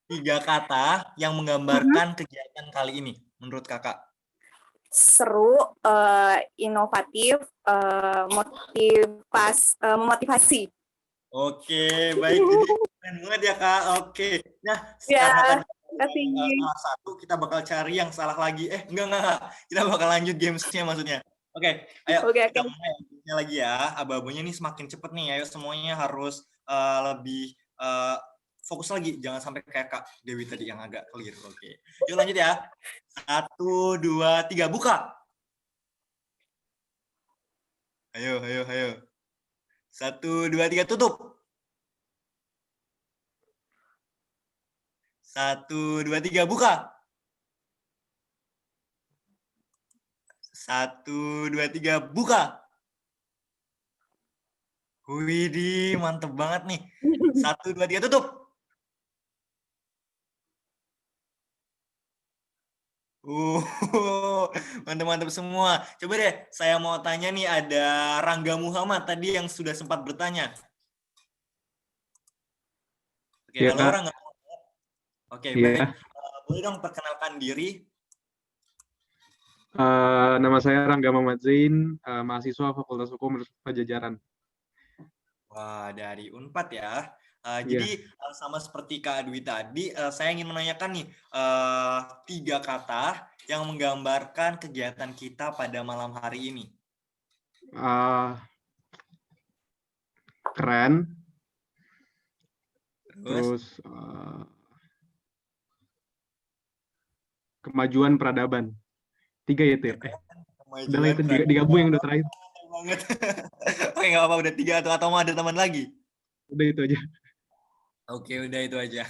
3 kata yang menggambarkan kegiatan kali ini menurut Kakak. Seru, inovatif, memotivasi. Oke, baik. Jadi keren banget ya Kak. Oke. Nah, sekarang salah satu kita bakal cari yang salah lagi. Enggak. Kita bakal lanjut gamesnya maksudnya. Oke, ayo kita mulai gamesnya lagi ya. Abu-abunya nih semakin cepet nih. Ayo semuanya harus lebih fokus lagi. Jangan sampai kayak Kak Dewi tadi yang agak clear. Oke. Yuk lanjut ya. 1, 2, 3, buka. Ayo. 1, 2, 3, tutup. 1, 2, 3, buka. 1, 2, 3, buka. Widih, mantep banget nih. 1, 2, 3, tutup. Mantap semua. Coba deh, saya mau tanya nih, ada Rangga Muhammad tadi yang sudah sempat bertanya. Oke, ya, halo Rangga Muhammad. Oke, ya. Baik. Boleh dong perkenalkan diri? Nama saya Rangga Muhammad Zain, mahasiswa Fakultas Hukum Pajajaran. Wah, dari Unpad ya. Jadi sama seperti Kak Dwi tadi, saya ingin menanyakan nih 3 kata yang menggambarkan kegiatan kita pada malam hari ini. keren, Terus? terus kemajuan peradaban. 3 ya itu ya. Udahlah Kemajuan itu peradaban digabung yang udah terakhir. banget. Oke, nggak apa-apa, udah 3 atau mau ada teman lagi? Udah itu aja. Oke, udah itu aja.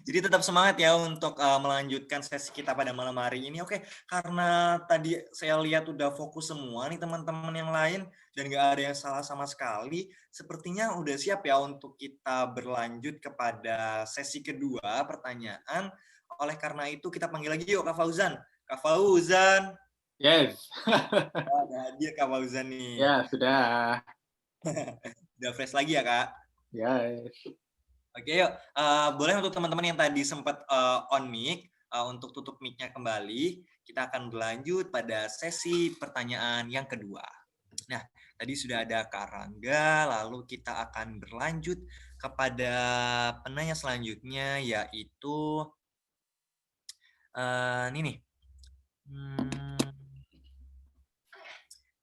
Jadi tetap semangat ya untuk melanjutkan sesi kita pada malam hari ini. Oke, karena tadi saya lihat udah fokus semua nih teman-teman yang lain dan nggak ada yang salah sama sekali. Sepertinya udah siap ya untuk kita berlanjut kepada sesi kedua pertanyaan. Oleh karena itu kita panggil lagi yuk Kak Fauzan. Kak Fauzan. Yes. Oh, ada hadir Kak Fauzan nih. Ya, sudah. Udah fresh lagi ya Kak? Yes. Oke, yuk. Boleh untuk teman-teman yang tadi sempat on mic, untuk tutup mic-nya kembali. Kita akan berlanjut pada sesi pertanyaan yang kedua. Nah, tadi sudah ada Kak Rangga, lalu kita akan berlanjut kepada penanya selanjutnya, yaitu ini nih.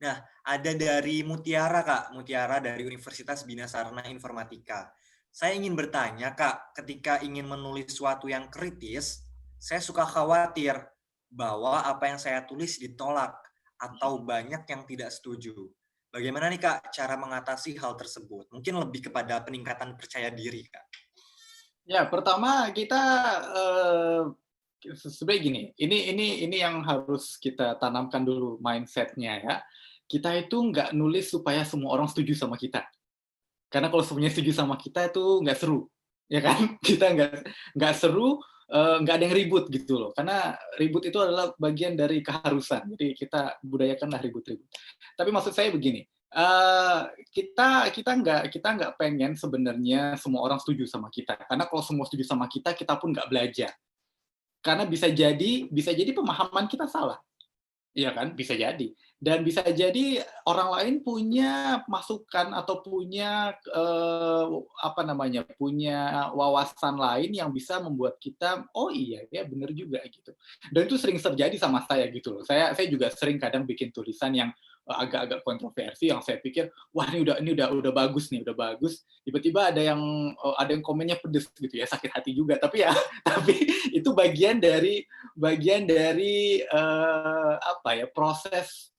Nah, ada dari Mutiara, Kak. Mutiara dari Universitas Bina Sarana Informatika. Saya ingin bertanya, Kak, ketika ingin menulis sesuatu yang kritis, saya suka khawatir bahwa apa yang saya tulis ditolak atau banyak yang tidak setuju. Bagaimana nih, Kak, cara mengatasi hal tersebut? Mungkin lebih kepada peningkatan percaya diri, Kak. Ya, pertama kita sebenarnya gini, ini yang harus kita tanamkan dulu mindset-nya ya. Kita itu nggak nulis supaya semua orang setuju sama kita. Karena kalau semuanya setuju sama kita itu nggak seru, ya kan? Kita nggak seru, nggak ada yang ribut gitu loh. Karena ribut itu adalah bagian dari keharusan. Jadi kita budayakanlah ribut-ribut. Tapi maksud saya begini, kita nggak pengen sebenarnya semua orang setuju sama kita. Karena kalau semua setuju sama kita pun nggak belajar. Karena bisa jadi pemahaman kita salah. Iya kan? Bisa jadi. Dan bisa jadi orang lain punya masukan atau punya punya wawasan lain yang bisa membuat kita oh iya ya benar juga gitu. Dan itu sering terjadi sama saya gitu loh. Saya juga sering kadang bikin tulisan yang agak-agak kontroversi yang saya pikir wah ini udah bagus nih, udah bagus. Tiba-tiba ada yang komennya pedes gitu ya, sakit hati juga. Tapi ya tapi itu bagian dari proses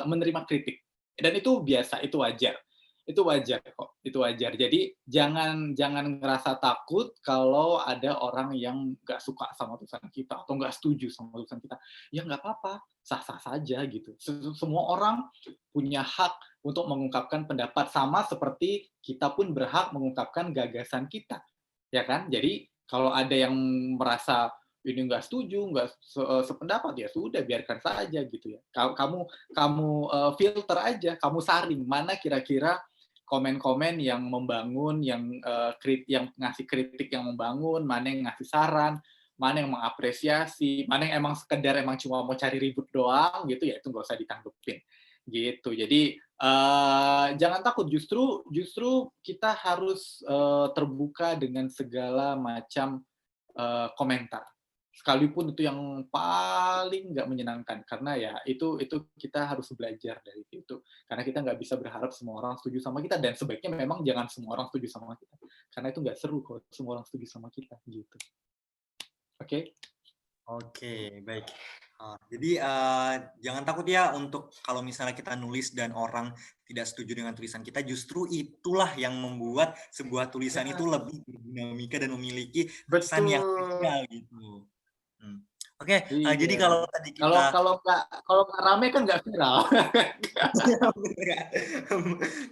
menerima kritik, dan itu biasa, itu wajar kok, itu wajar. Jadi jangan ngerasa takut kalau ada orang yang nggak suka sama tulisan kita atau nggak setuju sama tulisan kita. Ya nggak apa-apa, sah-sah saja gitu. Semua orang punya hak untuk mengungkapkan pendapat, sama seperti kita pun berhak mengungkapkan gagasan kita, ya kan? Jadi kalau ada yang merasa ini nggak setuju, nggak sependapat, ya sudah biarkan saja gitu ya. Kamu filter aja, kamu saring mana kira-kira komen-komen yang membangun, yang ngasih kritik yang membangun, mana yang ngasih saran, mana yang mengapresiasi, mana yang emang sekedar cuma mau cari ribut doang gitu ya, itu nggak usah ditanggepin gitu. Jadi jangan takut, justru kita harus terbuka dengan segala macam komentar, sekalipun itu yang paling nggak menyenangkan, karena ya itu kita harus belajar dari itu, karena kita nggak bisa berharap semua orang setuju sama kita, dan sebaiknya memang jangan semua orang setuju sama kita, karena itu nggak seru kalau semua orang setuju sama kita gitu. Oke? Oke, baik. Jadi jangan takut ya untuk kalau misalnya kita nulis dan orang tidak setuju dengan tulisan kita, justru itulah yang membuat sebuah tulisan itu lebih berdinamika dan memiliki pesan yang spesial gitu. Oke, Iya. jadi kalau tadi kita kalau nggak rame kan nggak viral.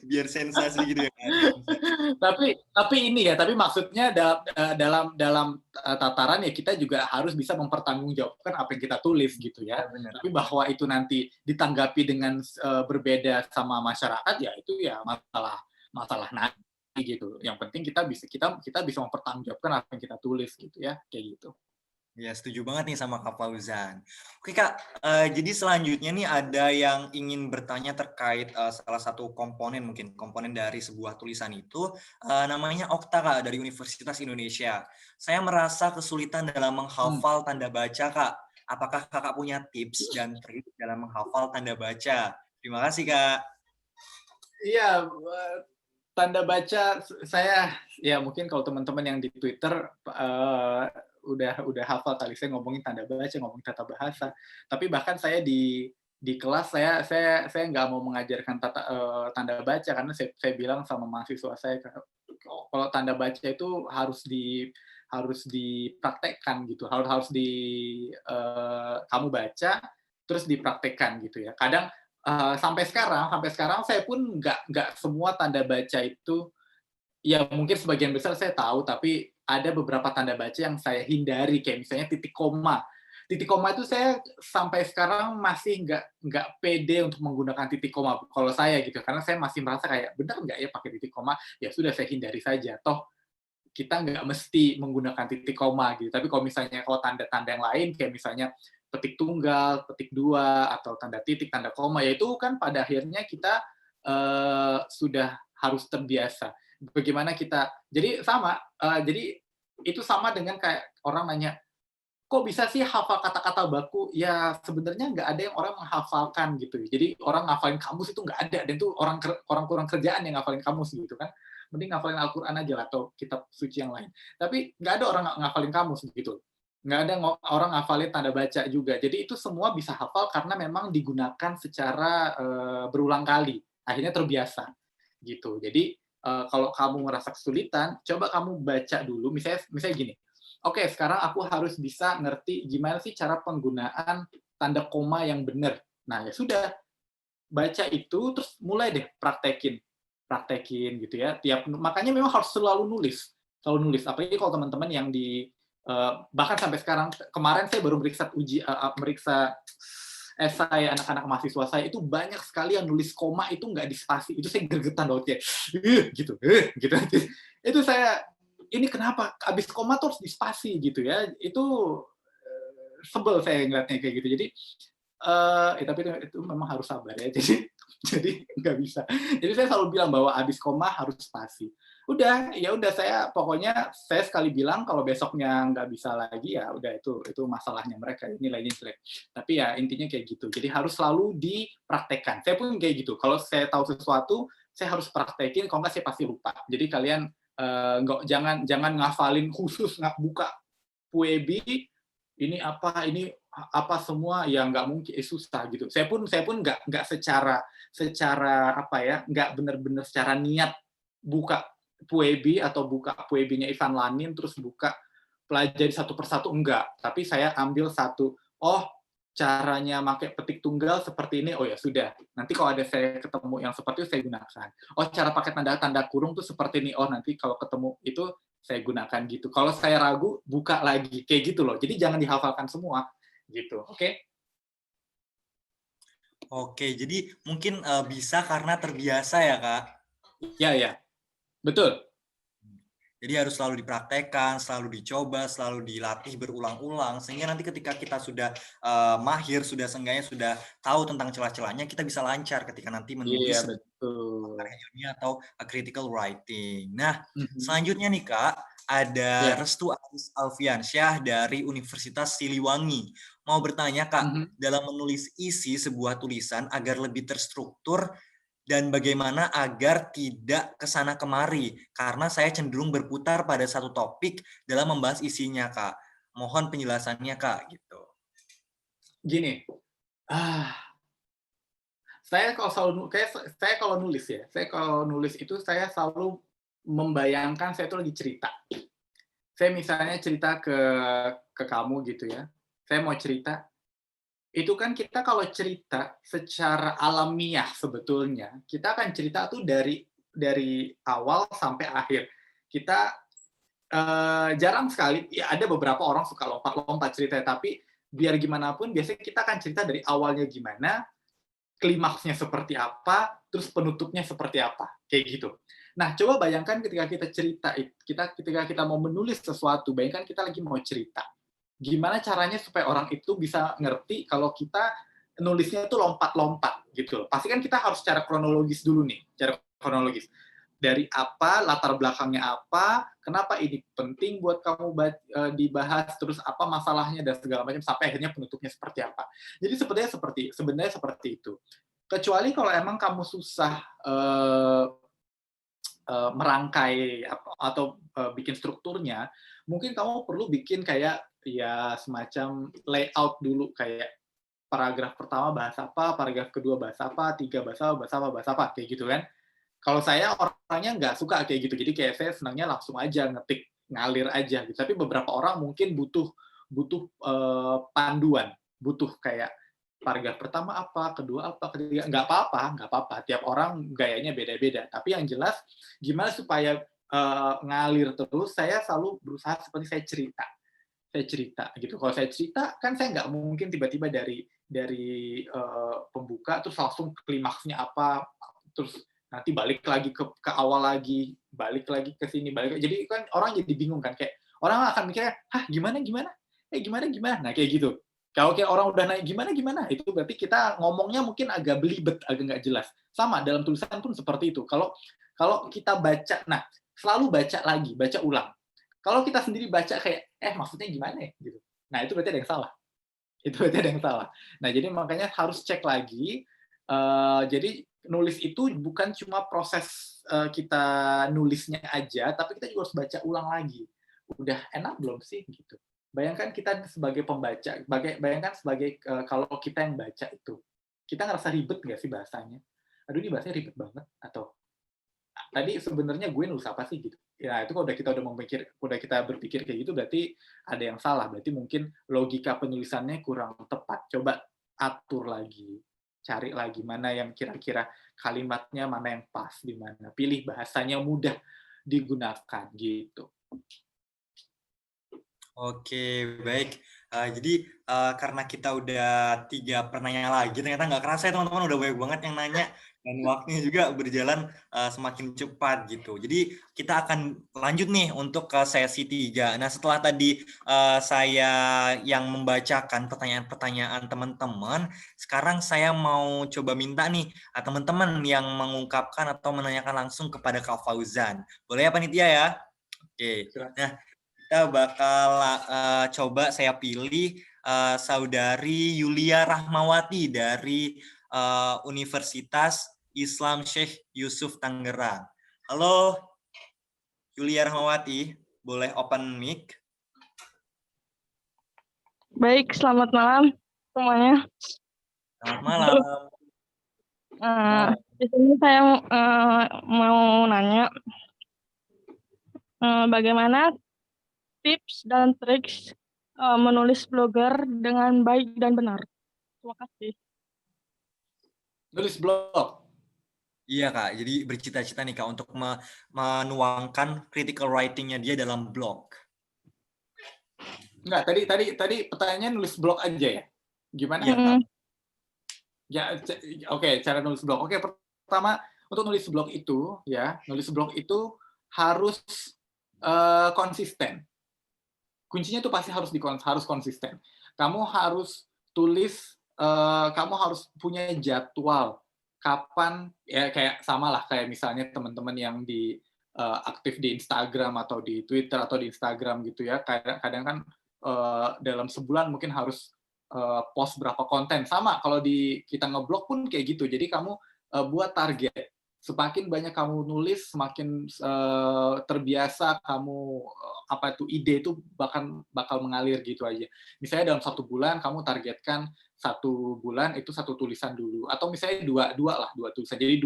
biar sensasi gitu ya. tapi ini ya, tapi maksudnya dalam tataran ya kita juga harus bisa mempertanggungjawabkan apa yang kita tulis gitu ya. Benar. Tapi bahwa itu nanti ditanggapi dengan berbeda sama masyarakat, ya itu ya masalah nanti gitu. Yang penting kita bisa mempertanggungjawabkan apa yang kita tulis gitu ya, kayak gitu. Ya, setuju banget nih sama Kak Fauzan. Oke Kak, jadi selanjutnya nih ada yang ingin bertanya terkait salah satu komponen dari sebuah tulisan itu, namanya Okta Kak, dari Universitas Indonesia. Saya merasa kesulitan dalam menghafal tanda baca Kak. Apakah Kakak punya tips dan trik dalam menghafal tanda baca? Terima kasih Kak. Iya, Tanda baca saya ya mungkin kalau teman-teman yang di Twitter udah hafal kali saya ngomongin tanda baca, ngomongin tata bahasa. Tapi bahkan saya di kelas saya nggak mau mengajarkan tanda baca karena saya bilang sama mahasiswa saya kalau tanda baca itu harus dipraktekkan gitu, harus kamu baca terus dipraktekkan gitu ya. Kadang sampai sekarang saya pun nggak semua tanda baca itu, ya mungkin sebagian besar saya tahu, tapi ada beberapa tanda baca yang saya hindari, kayak misalnya titik koma. Titik koma itu saya sampai sekarang masih nggak pede untuk menggunakan titik koma kalau saya gitu, karena saya masih merasa kayak benar nggak ya pakai titik koma, ya sudah saya hindari saja. Toh kita nggak mesti menggunakan titik koma gitu. Tapi kalau tanda-tanda yang lain kayak misalnya petik tunggal, petik dua, atau tanda titik, tanda koma, ya itu kan pada akhirnya kita sudah harus terbiasa. Bagaimana kita, jadi itu sama dengan kayak orang nanya, kok bisa sih hafal kata-kata baku? Ya sebenarnya nggak ada yang orang menghafalkan gitu. Jadi orang ngafalin kamus itu nggak ada, dan itu orang kurang kerjaan yang ngafalin kamus gitu kan. Mending ngafalin Al-Quran aja lah, atau kitab suci yang lain. Tapi nggak ada orang ngafalin kamus gitu. Nggak ada orang ngafalin tanda baca juga. Jadi itu semua bisa hafal karena memang digunakan secara berulang kali. Akhirnya terbiasa gitu. Jadi kalau kamu merasa kesulitan, coba kamu baca dulu. Misalnya gini, oke, sekarang aku harus bisa ngerti gimana sih cara penggunaan tanda koma yang benar. Nah, ya sudah, baca itu, terus mulai deh praktekin gitu ya. Makanya memang harus selalu nulis. Apalagi kalau teman-teman yang bahkan sampai sekarang, kemarin saya baru meriksa esai anak-anak mahasiswa saya, itu banyak sekali yang nulis koma itu nggak di spasi. Itu saya gergetan banget ya. Gitu. Itu saya, ini kenapa abis koma tuh harus di spasi gitu ya. Itu sebel saya ngeliatnya kayak gitu. Jadi tapi itu memang harus sabar ya. Jadi nggak bisa. Jadi saya selalu bilang bahwa abis koma harus spasi. Pokoknya saya sekali bilang kalau besoknya nggak bisa lagi, ya udah, itu masalahnya mereka, nilainya jelek. Tapi ya intinya kayak gitu. Jadi harus selalu dipraktekkan. Saya pun kayak gitu. Kalau saya tahu sesuatu, saya harus praktekin. Kalau nggak saya pasti lupa. Jadi kalian jangan ngafalin khusus, nggak buka Puebi ini apa semua, ya nggak mungkin, susah gitu. Saya pun nggak secara apa ya, nggak benar-benar secara niat buka Puebi atau buka Puebinya Ivan Lanin terus buka pelajari satu persatu, enggak. Tapi saya ambil satu, caranya pakai petik tunggal seperti ini, oh ya sudah. Nanti kalau ada saya ketemu yang seperti itu saya gunakan. Cara pakai tanda kurung tuh seperti ini, nanti kalau ketemu itu saya gunakan gitu. Kalau saya ragu, buka lagi, kayak gitu loh. Jadi jangan dihafalkan semua gitu. Oke? Oke, jadi mungkin bisa karena terbiasa ya, Kak? Ya. Betul. Jadi harus selalu dipraktekkan, selalu dicoba, selalu dilatih berulang-ulang, sehingga nanti ketika kita sudah mahir, seenggaknya sudah tahu tentang celah-celahnya, kita bisa lancar ketika nanti menulis karya ilmiah atau critical writing. Nah, selanjutnya nih Kak, ada Restu Aris Alfiansyah dari Universitas Siliwangi. Mau bertanya Kak, dalam menulis isi sebuah tulisan agar lebih terstruktur, dan bagaimana agar tidak kesana kemari, karena saya cenderung berputar pada satu topik dalam membahas isinya, Kak. Mohon penjelasannya, Kak, gitu. Gini, saya kalau nulis itu saya selalu membayangkan saya itu lagi cerita. Saya misalnya cerita ke kamu gitu ya, saya mau cerita, itu kan kita kalau cerita secara alamiah sebetulnya, kita akan cerita tuh dari awal sampai akhir. Kita jarang sekali, ya ada beberapa orang suka lompat-lompat cerita, tapi biar gimana pun biasanya kita akan cerita dari awalnya gimana, klimaksnya seperti apa, terus penutupnya seperti apa, kayak gitu. Nah, coba bayangkan ketika kita cerita, ketika kita mau menulis sesuatu, bayangkan kita lagi mau cerita. Gimana caranya supaya orang itu bisa ngerti kalau kita nulisnya itu lompat-lompat gitu. Pasti kan kita harus secara kronologis dulu nih, secara kronologis. Dari apa, latar belakangnya apa, kenapa ini penting buat kamu dibahas, terus apa masalahnya dan segala macam, sampai akhirnya penutupnya seperti apa. Jadi sebenarnya seperti itu. Kecuali kalau emang kamu susah merangkai atau bikin strukturnya, mungkin kamu perlu bikin kayak ya semacam layout dulu, kayak paragraf pertama bahas apa, paragraf kedua bahas apa, tiga bahas apa, kayak gitu kan. Kalau saya orangnya nggak suka kayak gitu, jadi kayak saya senangnya langsung aja ngetik, ngalir aja gitu. Tapi beberapa orang mungkin butuh butuh panduan, butuh kayak paragraf pertama apa, kedua apa, ketiga, nggak apa-apa. Tiap orang gayanya beda-beda. Tapi yang jelas, gimana supaya ngalir terus, saya selalu berusaha seperti saya cerita gitu. Kalau saya cerita, kan saya nggak mungkin tiba-tiba dari pembuka terus langsung klimaksnya apa, terus nanti balik lagi ke awal lagi, balik lagi ke sini, jadi kan orang jadi bingung kan, kayak orang akan mikirnya, hah gimana gimana, gimana, nah kayak gitu. Kalau kayak orang udah naik gimana, itu berarti kita ngomongnya mungkin agak belibet, agak nggak jelas. Sama dalam tulisan pun seperti itu. Kalau kita baca, nah selalu baca lagi, baca ulang. Kalau kita sendiri baca kayak, maksudnya gimana ya? Gitu. Nah, itu berarti ada yang salah. Nah, jadi makanya harus cek lagi. Jadi nulis itu bukan cuma proses kita nulisnya aja, tapi kita juga harus baca ulang lagi. Udah enak belum sih? Gitu. Bayangkan kita sebagai pembaca, bayangkan sebagai kalau kita yang baca itu, kita ngerasa ribet nggak sih bahasanya? Aduh, ini bahasanya ribet banget. Atau tadi sebenarnya gue nulis apa sih gitu. Ya itu kalau udah kita berpikir kayak gitu berarti ada yang salah. Berarti mungkin logika penulisannya kurang tepat. Coba atur lagi, cari lagi mana yang kira-kira kalimatnya mana yang pas di mana. Pilih bahasanya mudah digunakan gitu. Oke, baik. Jadi karena kita udah 3 pertanyaan lagi, ternyata nggak kerasa ya teman-teman, udah banyak banget yang nanya dan waktunya juga berjalan semakin cepat gitu. Jadi kita akan lanjut nih untuk ke sesi 3. Nah, setelah tadi saya yang membacakan pertanyaan-pertanyaan teman-teman, sekarang saya mau coba minta nih teman-teman yang mengungkapkan atau menanyakan langsung kepada Kak Fauzan. Boleh ya panitia ya? Oke. Nah, kita bakal coba saya pilih Saudari Yulia Rahmawati dari Universitas Islam Syekh Yusuf Tangerang. Halo Yulia Rahmawati, boleh open mic? Baik, selamat malam semuanya. Selamat malam. Di sini saya mau nanya bagaimana tips dan trik menulis blogger dengan baik dan benar. Terima kasih. Nulis blog. Iya Kak, jadi bercita-cita nih Kak untuk menuangkan critical writing-nya dia dalam blog. Enggak, tadi pertanyaannya nulis blog aja ya? Gimana? Ya, oke, cara nulis blog. Oke, pertama untuk nulis blog itu harus konsisten. Kuncinya itu pasti harus konsisten. Kamu harus tulis, kamu harus punya jadwal kapan, ya kayak samalah kayak misalnya teman-teman yang aktif di Instagram atau di Twitter atau di Instagram gitu ya. Kadang kan dalam sebulan mungkin harus post berapa konten. Sama kalau kita ngeblog pun kayak gitu. Jadi kamu buat target. Semakin banyak kamu nulis, semakin terbiasa kamu ide itu bakal mengalir gitu aja. Misalnya dalam 1 bulan kamu targetkan 1 bulan itu 1 tulisan dulu, atau misalnya dua tulisan. Jadi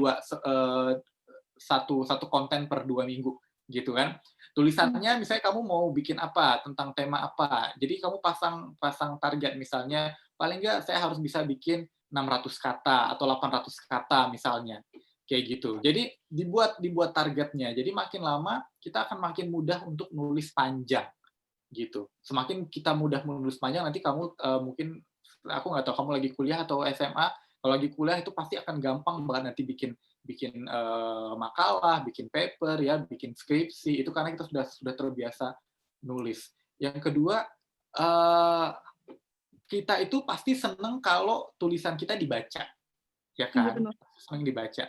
satu konten per 2 minggu gitu kan. Tulisannya misalnya kamu mau bikin apa, tentang tema apa. Jadi kamu pasang target, misalnya paling nggak saya harus bisa bikin 600 kata atau 800 kata misalnya. Kayak gitu. Jadi dibuat targetnya. Jadi makin lama kita akan makin mudah untuk nulis panjang gitu. Semakin kita mudah menulis panjang, nanti kamu mungkin, aku nggak tahu kamu lagi kuliah atau SMA. Kalau lagi kuliah itu pasti akan gampang banget nanti bikin makalah, bikin paper ya, bikin skripsi. Itu karena kita sudah terbiasa nulis. Yang kedua, kita itu pasti seneng kalau tulisan kita dibaca, ya kan? Seneng dibaca.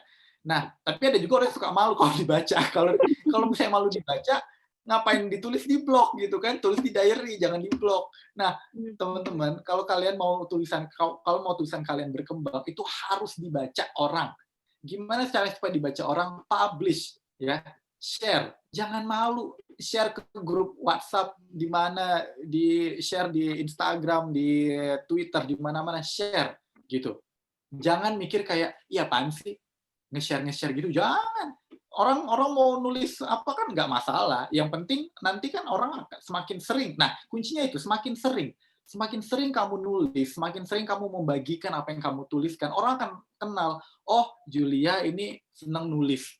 Nah, tapi ada juga orang yang suka malu kalau dibaca. Kalau misalnya malu dibaca, ngapain ditulis di blog gitu kan? Tulis di diary, jangan di blog. Nah, teman-teman, kalau mau tulisan kalian berkembang, itu harus dibaca orang. Gimana caranya supaya dibaca orang? Publish. ya, share, jangan malu, share ke grup WhatsApp di mana, di share di Instagram, di Twitter, di mana-mana share gitu. Jangan mikir kayak, iya apaan sih nge-share gitu, jangan. Orang mau nulis apa kan nggak masalah. Yang penting nanti kan orang semakin sering. Nah, kuncinya itu semakin sering. Semakin sering kamu nulis, semakin sering kamu membagikan apa yang kamu tuliskan, orang akan kenal, oh Julia ini senang nulis.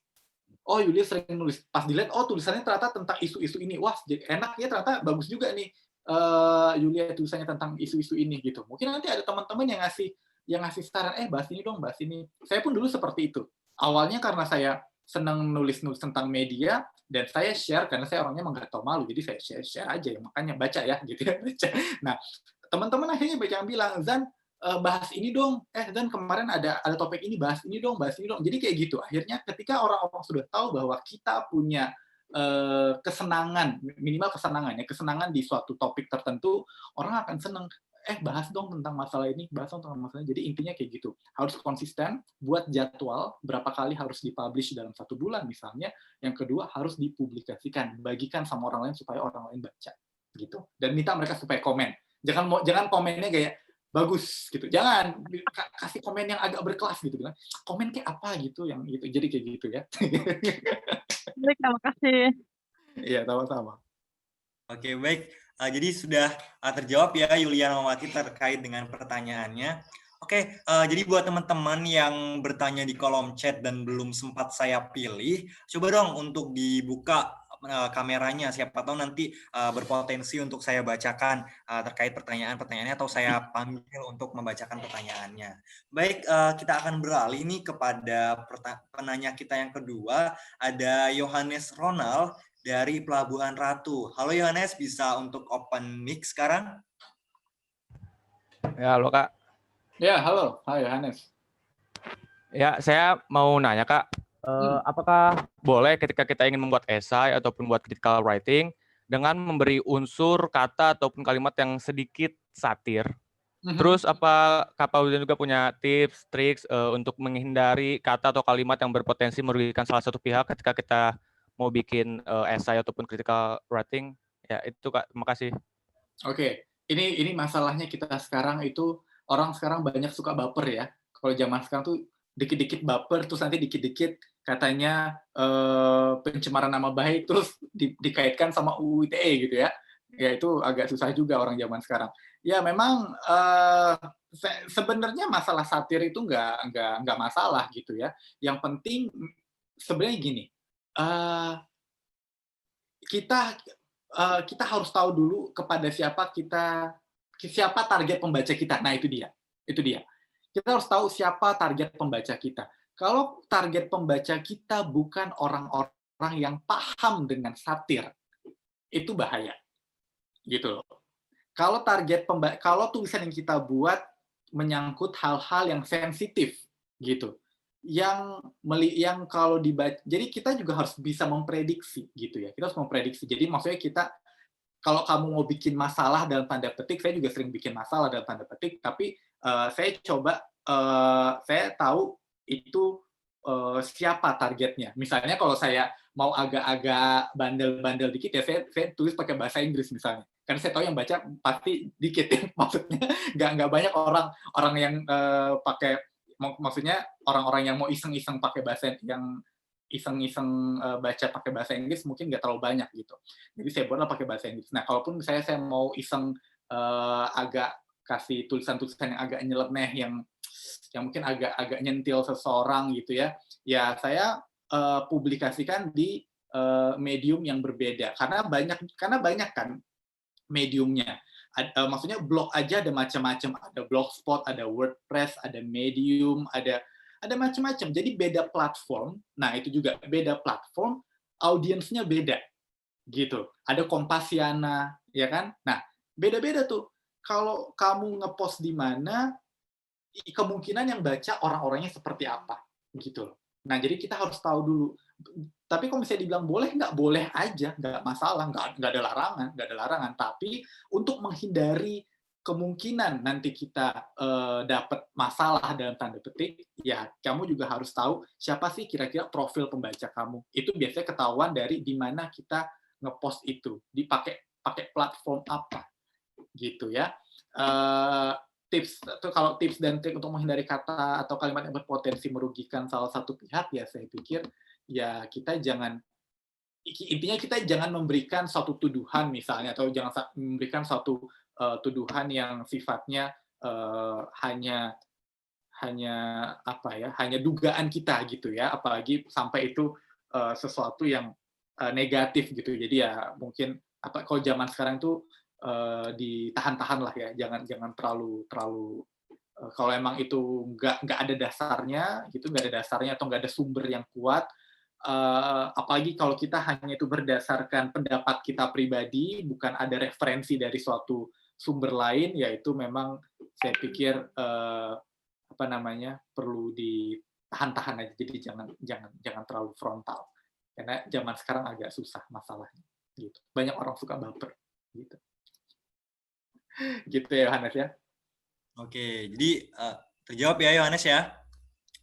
Oh Julia sering nulis. Pas dilihat, oh tulisannya ternyata tentang isu-isu ini. Wah, enak ya, ternyata bagus juga nih Julia tulisannya tentang isu-isu ini gitu. Mungkin nanti ada teman-teman yang ngasih saran, bahas ini dong, bahas ini. Saya pun dulu seperti itu. Awalnya karena saya senang nulis-nulis tentang media, dan saya share karena saya orangnya emang nggak tahu malu, jadi saya share aja ya, makanya baca ya gitu ya. Baca. Nah, teman-teman akhirnya banyak yang bilang, Zan bahas ini dong, Zan kemarin ada topik ini, bahas ini dong, bahas ini dong. Jadi kayak gitu. Akhirnya ketika orang-orang sudah tahu bahwa kita punya kesenangan, minimal kesenangan ya, kesenangan di suatu topik tertentu, orang akan senang, bahas dong tentang masalah ini, bahas dong tentang masalah ini. Jadi intinya kayak gitu. Harus konsisten, buat jadwal, berapa kali harus dipublish dalam 1 bulan misalnya. Yang kedua, harus dipublikasikan, bagikan sama orang lain supaya orang lain baca. Gitu. Dan minta mereka supaya komen. Jangan komennya kayak, bagus gitu. Jangan kasih komen yang agak berkelas gitu, bilang komen kayak apa gitu yang gitu. Jadi kayak gitu ya. Baik, terima kasih. Iya, sama-sama. Oke, baik. Jadi sudah terjawab ya Yuliana Mawati terkait dengan pertanyaannya. Oke, jadi buat teman-teman yang bertanya di kolom chat dan belum sempat saya pilih, coba dong untuk dibuka kameranya, siapa tahu nanti berpotensi untuk saya bacakan terkait pertanyaan-pertanyaannya atau saya panggil untuk membacakan pertanyaannya. Baik, kita akan beralih nih kepada penanya kita yang kedua, ada Yohanes Ronald dari Pelabuhan Ratu. Halo Yohanes, bisa untuk open mic sekarang? Ya, halo Kak. Ya, halo. Hai Yohanes. Ya, saya mau nanya Kak, apakah boleh ketika kita ingin membuat esai ataupun buat critical writing dengan memberi unsur kata ataupun kalimat yang sedikit satir? Terus apa Kak Paulian juga punya tips, triks untuk menghindari kata atau kalimat yang berpotensi merugikan salah satu pihak ketika kita mau bikin esai ataupun critical writing? Ya, itu Kak. Terima kasih. Oke. Ini masalahnya kita sekarang itu, orang sekarang banyak suka baper ya. Kalau zaman sekarang tuh dikit-dikit baper, terus nanti dikit-dikit katanya pencemaran nama baik, terus dikaitkan sama UU ITE gitu ya. Ya itu agak susah juga orang zaman sekarang. Ya memang sebenarnya masalah satir itu nggak masalah gitu ya. Yang penting sebenarnya gini, kita harus tahu dulu kepada siapa target pembaca kita. Nah itu dia. Kita harus tahu siapa target pembaca kita. Kalau target pembaca kita bukan orang-orang yang paham dengan satir, itu bahaya. Gitu loh. Kalau tulisan yang kita buat menyangkut hal-hal yang sensitif gitu. Yang kalau dibaca, jadi kita juga harus bisa memprediksi gitu ya. Kita harus memprediksi. Jadi maksudnya kalau kamu mau bikin masalah dalam tanda petik, saya juga sering bikin masalah dalam tanda petik, tapi saya tahu itu siapa targetnya. Misalnya kalau saya mau agak-agak bandel-bandel dikit ya, saya tulis pakai bahasa Inggris misalnya. Karena saya tahu yang baca pasti dikit ya, maksudnya nggak banyak orang yang pakai, maksudnya orang-orang yang mau iseng-iseng pakai bahasa yang iseng-iseng baca pakai bahasa Inggris mungkin nggak terlalu banyak gitu. Jadi saya buatlah pakai bahasa Inggris. Nah, kalaupun misalnya saya mau iseng agak kasih tulisan-tulisan yang agak nyeleneh, yang mungkin agak nyentil seseorang gitu ya, ya saya publikasikan di medium yang berbeda. Karena banyak kan mediumnya. Maksudnya blog aja ada macam-macam, ada Blogspot, ada WordPress, ada Medium, ada macam-macam. Jadi beda platform. Nah, itu juga beda platform, audiensnya beda. Gitu. Ada Kompasiana, ya kan? Nah, beda-beda tuh. Kalau kamu ngepost di mana, kemungkinan yang baca orang-orangnya seperti apa, gitu loh. Nah, jadi kita harus tahu dulu. Tapi kalau misalnya dibilang boleh, nggak boleh aja, nggak masalah, nggak ada larangan. Tapi untuk menghindari kemungkinan nanti kita dapat masalah dalam tanda petik, ya kamu juga harus tahu siapa sih kira-kira profil pembaca kamu. Itu biasanya ketahuan dari di mana kita ngepost itu, pakai platform apa, gitu ya. Kalau tips dan trik untuk menghindari kata atau kalimat yang berpotensi merugikan salah satu pihak, ya saya pikir ya intinya kita jangan memberikan suatu tuduhan misalnya, atau jangan memberikan suatu tuduhan yang sifatnya hanya dugaan kita gitu ya, apalagi sampai itu sesuatu yang negatif gitu. Jadi ya mungkin kalau zaman sekarang itu ditahan-tahan lah ya, jangan terlalu kalau emang itu nggak ada dasarnya gitu, nggak ada dasarnya atau nggak ada sumber yang kuat, apalagi kalau kita hanya itu berdasarkan pendapat kita pribadi, bukan ada referensi dari suatu sumber lain, yaitu memang saya pikir perlu ditahan-tahan aja. Jadi jangan terlalu frontal, karena zaman sekarang agak susah masalahnya gitu. Banyak orang suka baper gitu. Gitu ya Yohanes ya. Oke, jadi terjawab ya Yohanes ya,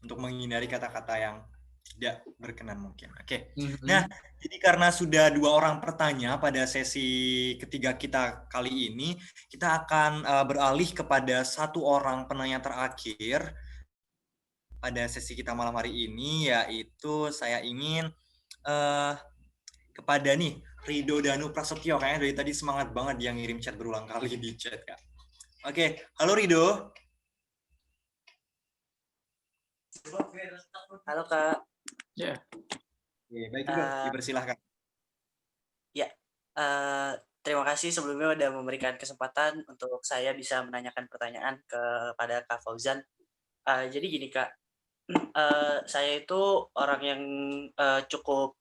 untuk menghindari kata-kata yang tidak berkenan mungkin. Oke. Nah, jadi karena sudah 2 orang bertanya pada sesi ketiga kita kali ini, kita akan beralih kepada 1 orang penanya terakhir pada sesi kita malam hari ini, yaitu saya ingin kepada Rido Danu Prasetyo, kayaknya dari tadi semangat banget dia ngirim chat berulang kali di chat, Kak. Oke, halo Rido. Halo Kak. Ya. Oke, baik Rido, dipersilahkan. Ya, terima kasih sebelumnya udah memberikan kesempatan untuk saya bisa menanyakan pertanyaan kepada Kak Fauzan. Jadi gini Kak, saya itu orang yang cukup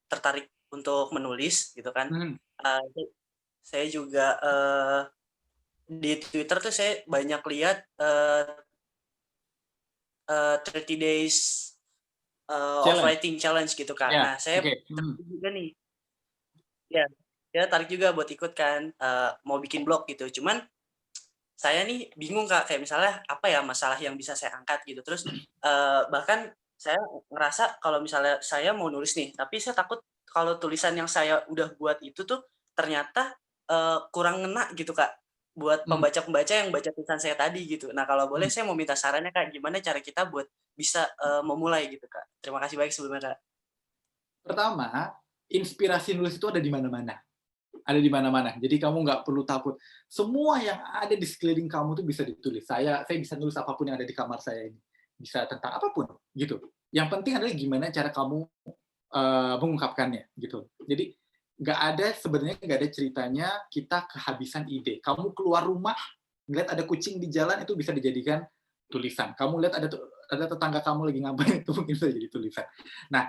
tertarik untuk menulis gitu kan. Saya juga di Twitter tuh saya banyak lihat 30 days of writing challenge gitu Kak. Nah, saya tertarik juga nih. Ya, saya tarik juga buat ikut kan, mau bikin blog gitu. Cuman saya nih bingung Kak, kayak misalnya apa ya masalah yang bisa saya angkat gitu. Terus bahkan saya ngerasa kalau misalnya saya mau nulis nih, tapi saya takut kalau tulisan yang saya udah buat itu tuh ternyata kurang ngena gitu Kak, buat pembaca-pembaca yang baca tulisan saya tadi gitu. Nah, kalau boleh saya mau minta sarannya Kak, gimana cara kita buat bisa memulai gitu Kak. Terima kasih baik sebelumnya Kak. Pertama, inspirasi nulis itu ada di mana-mana. Ada di mana-mana. Jadi kamu nggak perlu takut. Semua yang ada di sekeliling kamu tuh bisa ditulis. Saya bisa nulis apapun yang ada di kamar saya ini. Bisa tentang apapun gitu. Yang penting adalah gimana cara kamu mengungkapkannya gitu. Jadi sebenarnya nggak ada ceritanya kita kehabisan ide. Kamu keluar rumah, ngeliat ada kucing di jalan, itu bisa dijadikan tulisan. Kamu lihat ada tetangga kamu lagi ngapain, itu mungkin bisa jadi tulisan. Nah,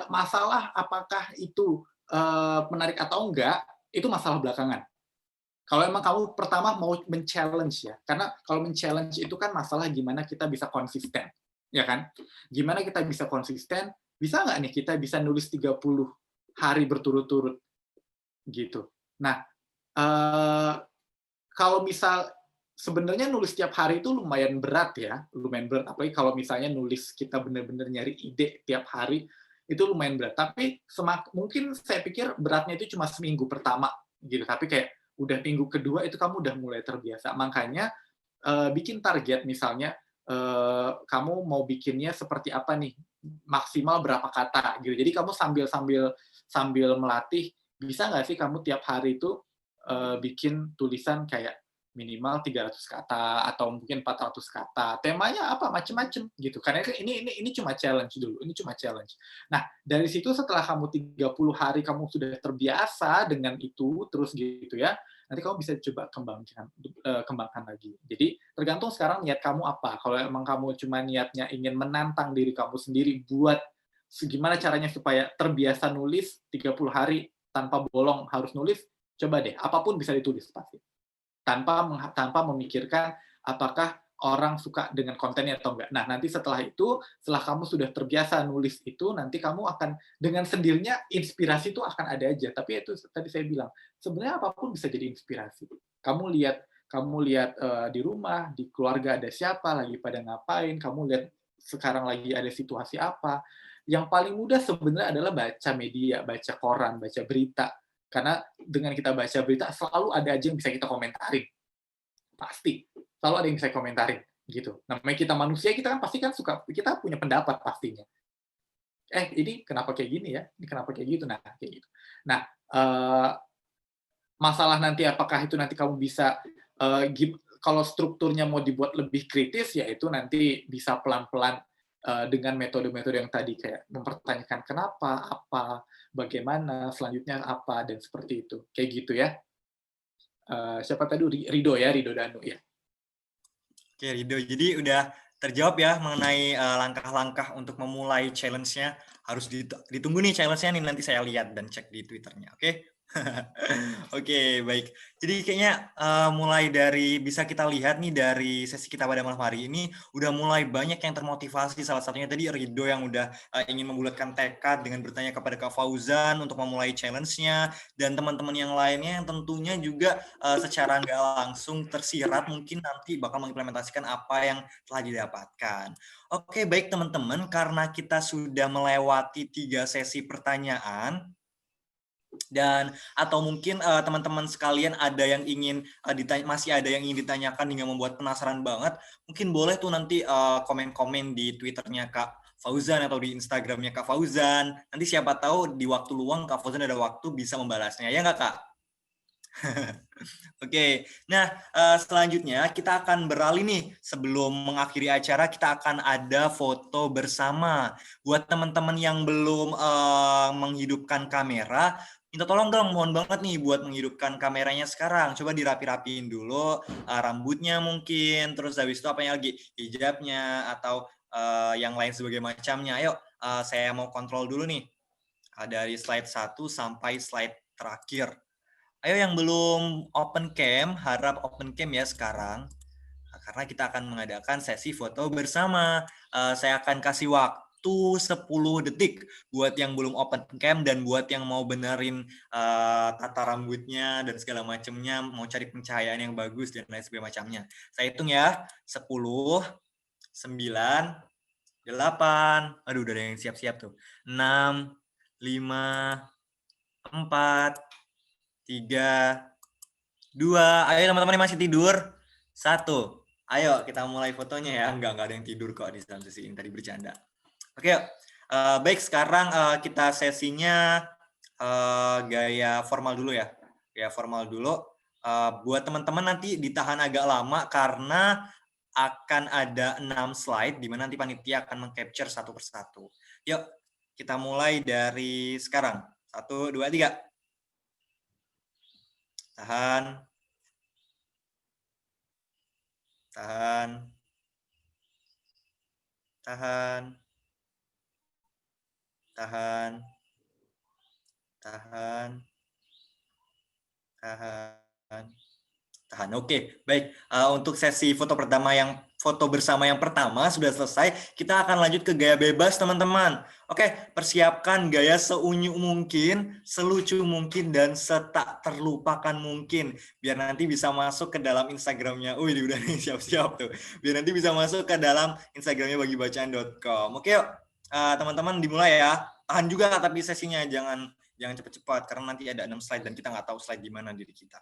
masalah apakah itu menarik atau enggak, itu masalah belakangan. Kalau emang kamu pertama mau men-challenge ya, karena kalau men-challenge itu kan masalah gimana kita bisa konsisten, ya kan? Gimana kita bisa konsisten, bisa nggak nih kita bisa nulis 30 hari berturut-turut, gitu. Nah, kalau misal sebenarnya nulis tiap hari itu lumayan berat ya, apalagi kalau misalnya nulis kita benar-benar nyari ide tiap hari, itu lumayan berat. Tapi mungkin saya pikir beratnya itu cuma seminggu pertama, gitu. Tapi kayak udah minggu kedua itu kamu udah mulai terbiasa. Makanya bikin target misalnya kamu mau bikinnya seperti apa nih, maksimal berapa kata, gitu. Jadi kamu sambil melatih, bisa nggak sih kamu tiap hari itu bikin tulisan kayak minimal 300 kata atau mungkin 400 kata. Temanya apa? Macem-macem gitu. Karena ini cuma challenge dulu. Ini cuma challenge. Nah, dari situ setelah kamu 30 hari kamu sudah terbiasa dengan itu terus gitu ya. Nanti kamu bisa coba kembangkan lagi. Jadi tergantung sekarang niat kamu apa. Kalau emang kamu cuma niatnya ingin menantang diri kamu sendiri buat gimana caranya supaya terbiasa nulis 30 hari tanpa bolong harus nulis, coba deh. Apapun bisa ditulis pasti. Tanpa memikirkan apakah orang suka dengan kontennya atau enggak. Nah, nanti setelah kamu sudah terbiasa nulis itu, nanti kamu akan dengan sendirinya inspirasi itu akan ada aja. Tapi itu tadi saya bilang, sebenarnya apapun bisa jadi inspirasi. Kamu lihat Kamu lihat di rumah, di keluarga ada siapa, lagi pada ngapain, kamu lihat sekarang lagi ada situasi apa. Yang paling mudah sebenarnya adalah baca media, baca koran, baca berita. Karena dengan kita baca berita, selalu ada aja yang bisa kita komentarin. Pasti. Selalu ada yang bisa komentarin. Gitu. Namanya kita manusia, kita kan pasti kan suka, kita punya pendapat pastinya. Ini kenapa kayak gini ya? Ini kenapa kayak gitu? Nah, kayak gitu. Nah, masalah nanti apakah itu nanti kamu bisa kalau strukturnya mau dibuat lebih kritis, yaitu nanti bisa pelan-pelan dengan metode-metode yang tadi kayak mempertanyakan kenapa, apa, bagaimana, selanjutnya apa, dan seperti itu. Kayak gitu ya. Siapa tadi? Rido ya, Rido Danu ya. Oke, Rido. Jadi udah terjawab ya mengenai langkah-langkah untuk memulai challenge-nya. Harus ditunggu nih challenge-nya nih, nanti saya lihat dan cek di Twitter-nya. Oke? Oke, baik. Jadi kayaknya mulai dari bisa kita lihat nih dari sesi kita pada malam hari ini udah mulai banyak yang termotivasi. Salah satunya tadi Rido yang udah ingin membulatkan tekad dengan bertanya kepada Kak Fauzan untuk memulai challenge-nya, dan teman-teman yang lainnya yang tentunya juga secara nggak langsung tersirat mungkin nanti bakal mengimplementasikan apa yang telah didapatkan. Oke, baik teman-teman, karena kita sudah melewati 3 sesi pertanyaan, dan atau mungkin teman-teman sekalian ada yang ingin masih ada yang ingin ditanyakan hingga membuat penasaran banget, mungkin boleh tuh nanti komen-komen di Twitternya Kak Fauzan atau di Instagramnya Kak Fauzan. Nanti siapa tahu di waktu luang Kak Fauzan ada waktu bisa membalasnya, ya nggak Kak? Oke, nah selanjutnya kita akan beralih nih, sebelum mengakhiri acara kita akan ada foto bersama. Buat teman-teman yang belum menghidupkan kamera, minta tolong dong, mohon banget nih buat menghidupkan kameranya sekarang. Coba dirapi-rapiin dulu rambutnya mungkin, terus habis itu apa yang lagi, hijabnya atau yang lain sebagai macamnya. Ayo, saya mau kontrol dulu nih dari slide 1 sampai slide terakhir. Ayo yang belum open cam, harap open cam ya sekarang. Karena kita akan mengadakan sesi foto bersama. Saya akan kasih waktu 10 detik buat yang belum open cam dan buat yang mau benerin tata rambutnya dan segala macamnya, mau cari pencahayaan yang bagus dan lain sebagainya. Saya hitung ya. 10, 9, 8. Aduh, udah ada yang siap-siap tuh. 6, 5, 4, 3, 2. Ayo teman-teman yang masih tidur. 1. Ayo kita mulai fotonya ya. Enggak ada yang tidur kok di dalam sesi ini, tadi bercanda. Oke, baik, sekarang kita sesinya gaya formal dulu ya. Gaya formal dulu. Buat teman-teman nanti ditahan agak lama karena akan ada 6 slide di mana nanti panitia akan meng-capture satu persatu. Yuk, kita mulai dari sekarang. 1, 2, 3. Tahan. Tahan. Tahan. Tahan. Tahan. Tahan. Tahan. Oke, baik. Untuk sesi foto bersama yang pertama sudah selesai. Kita akan lanjut ke gaya bebas, teman-teman. Oke, persiapkan gaya seunyu mungkin, selucu mungkin, dan setak terlupakan mungkin. Biar nanti bisa masuk ke dalam Instagramnya. Wih, udah nih siap-siap tuh. Biar nanti bisa masuk ke dalam Instagramnya bagibacaan.com. Oke, yuk. Teman-teman dimulai ya. Tahan juga tapi sesinya, jangan cepat-cepat karena nanti ada 6 slide dan kita nggak tahu slide di mana diri kita.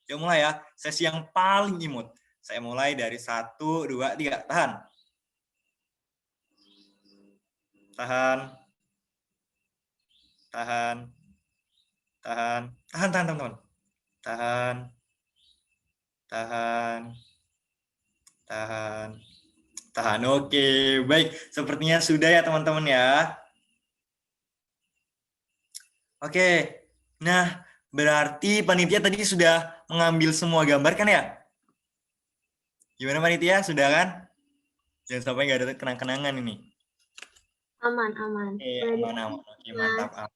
Yuk mulai ya, sesi yang paling imut. Saya mulai dari 1, 2, 3, tahan. Tahan. Tahan. Tahan. Tahan, teman-teman. Tahan. Tahan. Tahan. Tahan. Oke, baik. Sepertinya sudah ya, teman-teman ya. Oke. Nah, berarti panitia tadi sudah mengambil semua gambar kan ya? Gimana panitia? Sudah kan? Jangan sampai nggak ada kenang-kenangan ini. Aman. Oke, aman. Oke, mantap.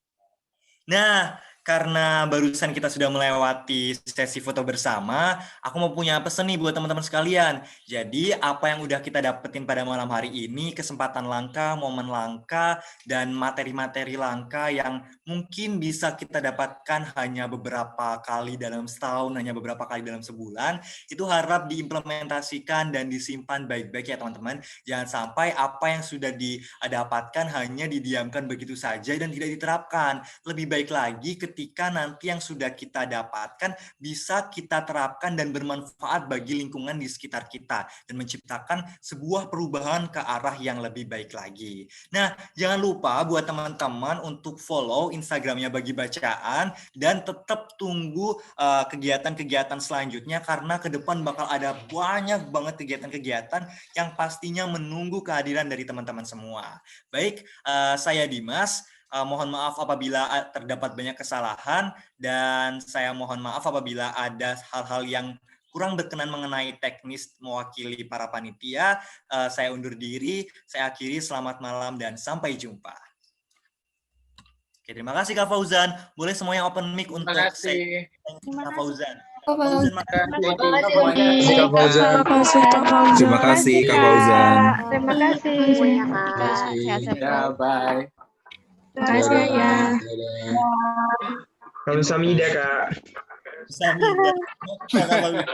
Nah, karena barusan kita sudah melewati sesi foto bersama, aku mau punya pesan nih buat teman-teman sekalian. Jadi apa yang udah kita dapetin pada malam hari ini, kesempatan langka, momen langka, dan materi-materi langka yang mungkin bisa kita dapatkan hanya beberapa kali dalam setahun, hanya beberapa kali dalam sebulan, itu harap diimplementasikan dan disimpan baik-baik ya teman-teman. Jangan sampai apa yang sudah didapatkan hanya didiamkan begitu saja dan tidak diterapkan. Lebih baik lagi ketika nanti yang sudah kita dapatkan bisa kita terapkan dan bermanfaat bagi lingkungan di sekitar kita dan menciptakan sebuah perubahan ke arah yang lebih baik lagi. Nah, jangan lupa buat teman-teman untuk follow Instagramnya Bagi Bacaan dan tetap tunggu kegiatan-kegiatan selanjutnya karena ke depan bakal ada banyak banget kegiatan-kegiatan yang pastinya menunggu kehadiran dari teman-teman semua. Baik, saya Dimas. Mohon maaf apabila terdapat banyak kesalahan dan saya mohon maaf apabila ada hal-hal yang kurang berkenan mengenai teknis mewakili para panitia. Saya undur diri, saya akhiri, selamat malam dan sampai jumpa. Oke, terima kasih Kak Fauzan. Boleh semuanya open mic untuk Kak Fauzan. Terima kasih Kak Fauzan. Terima kasih. Ya, bye. Terima kasih ya. Kamsahamnida Kak. Kamsahamnida.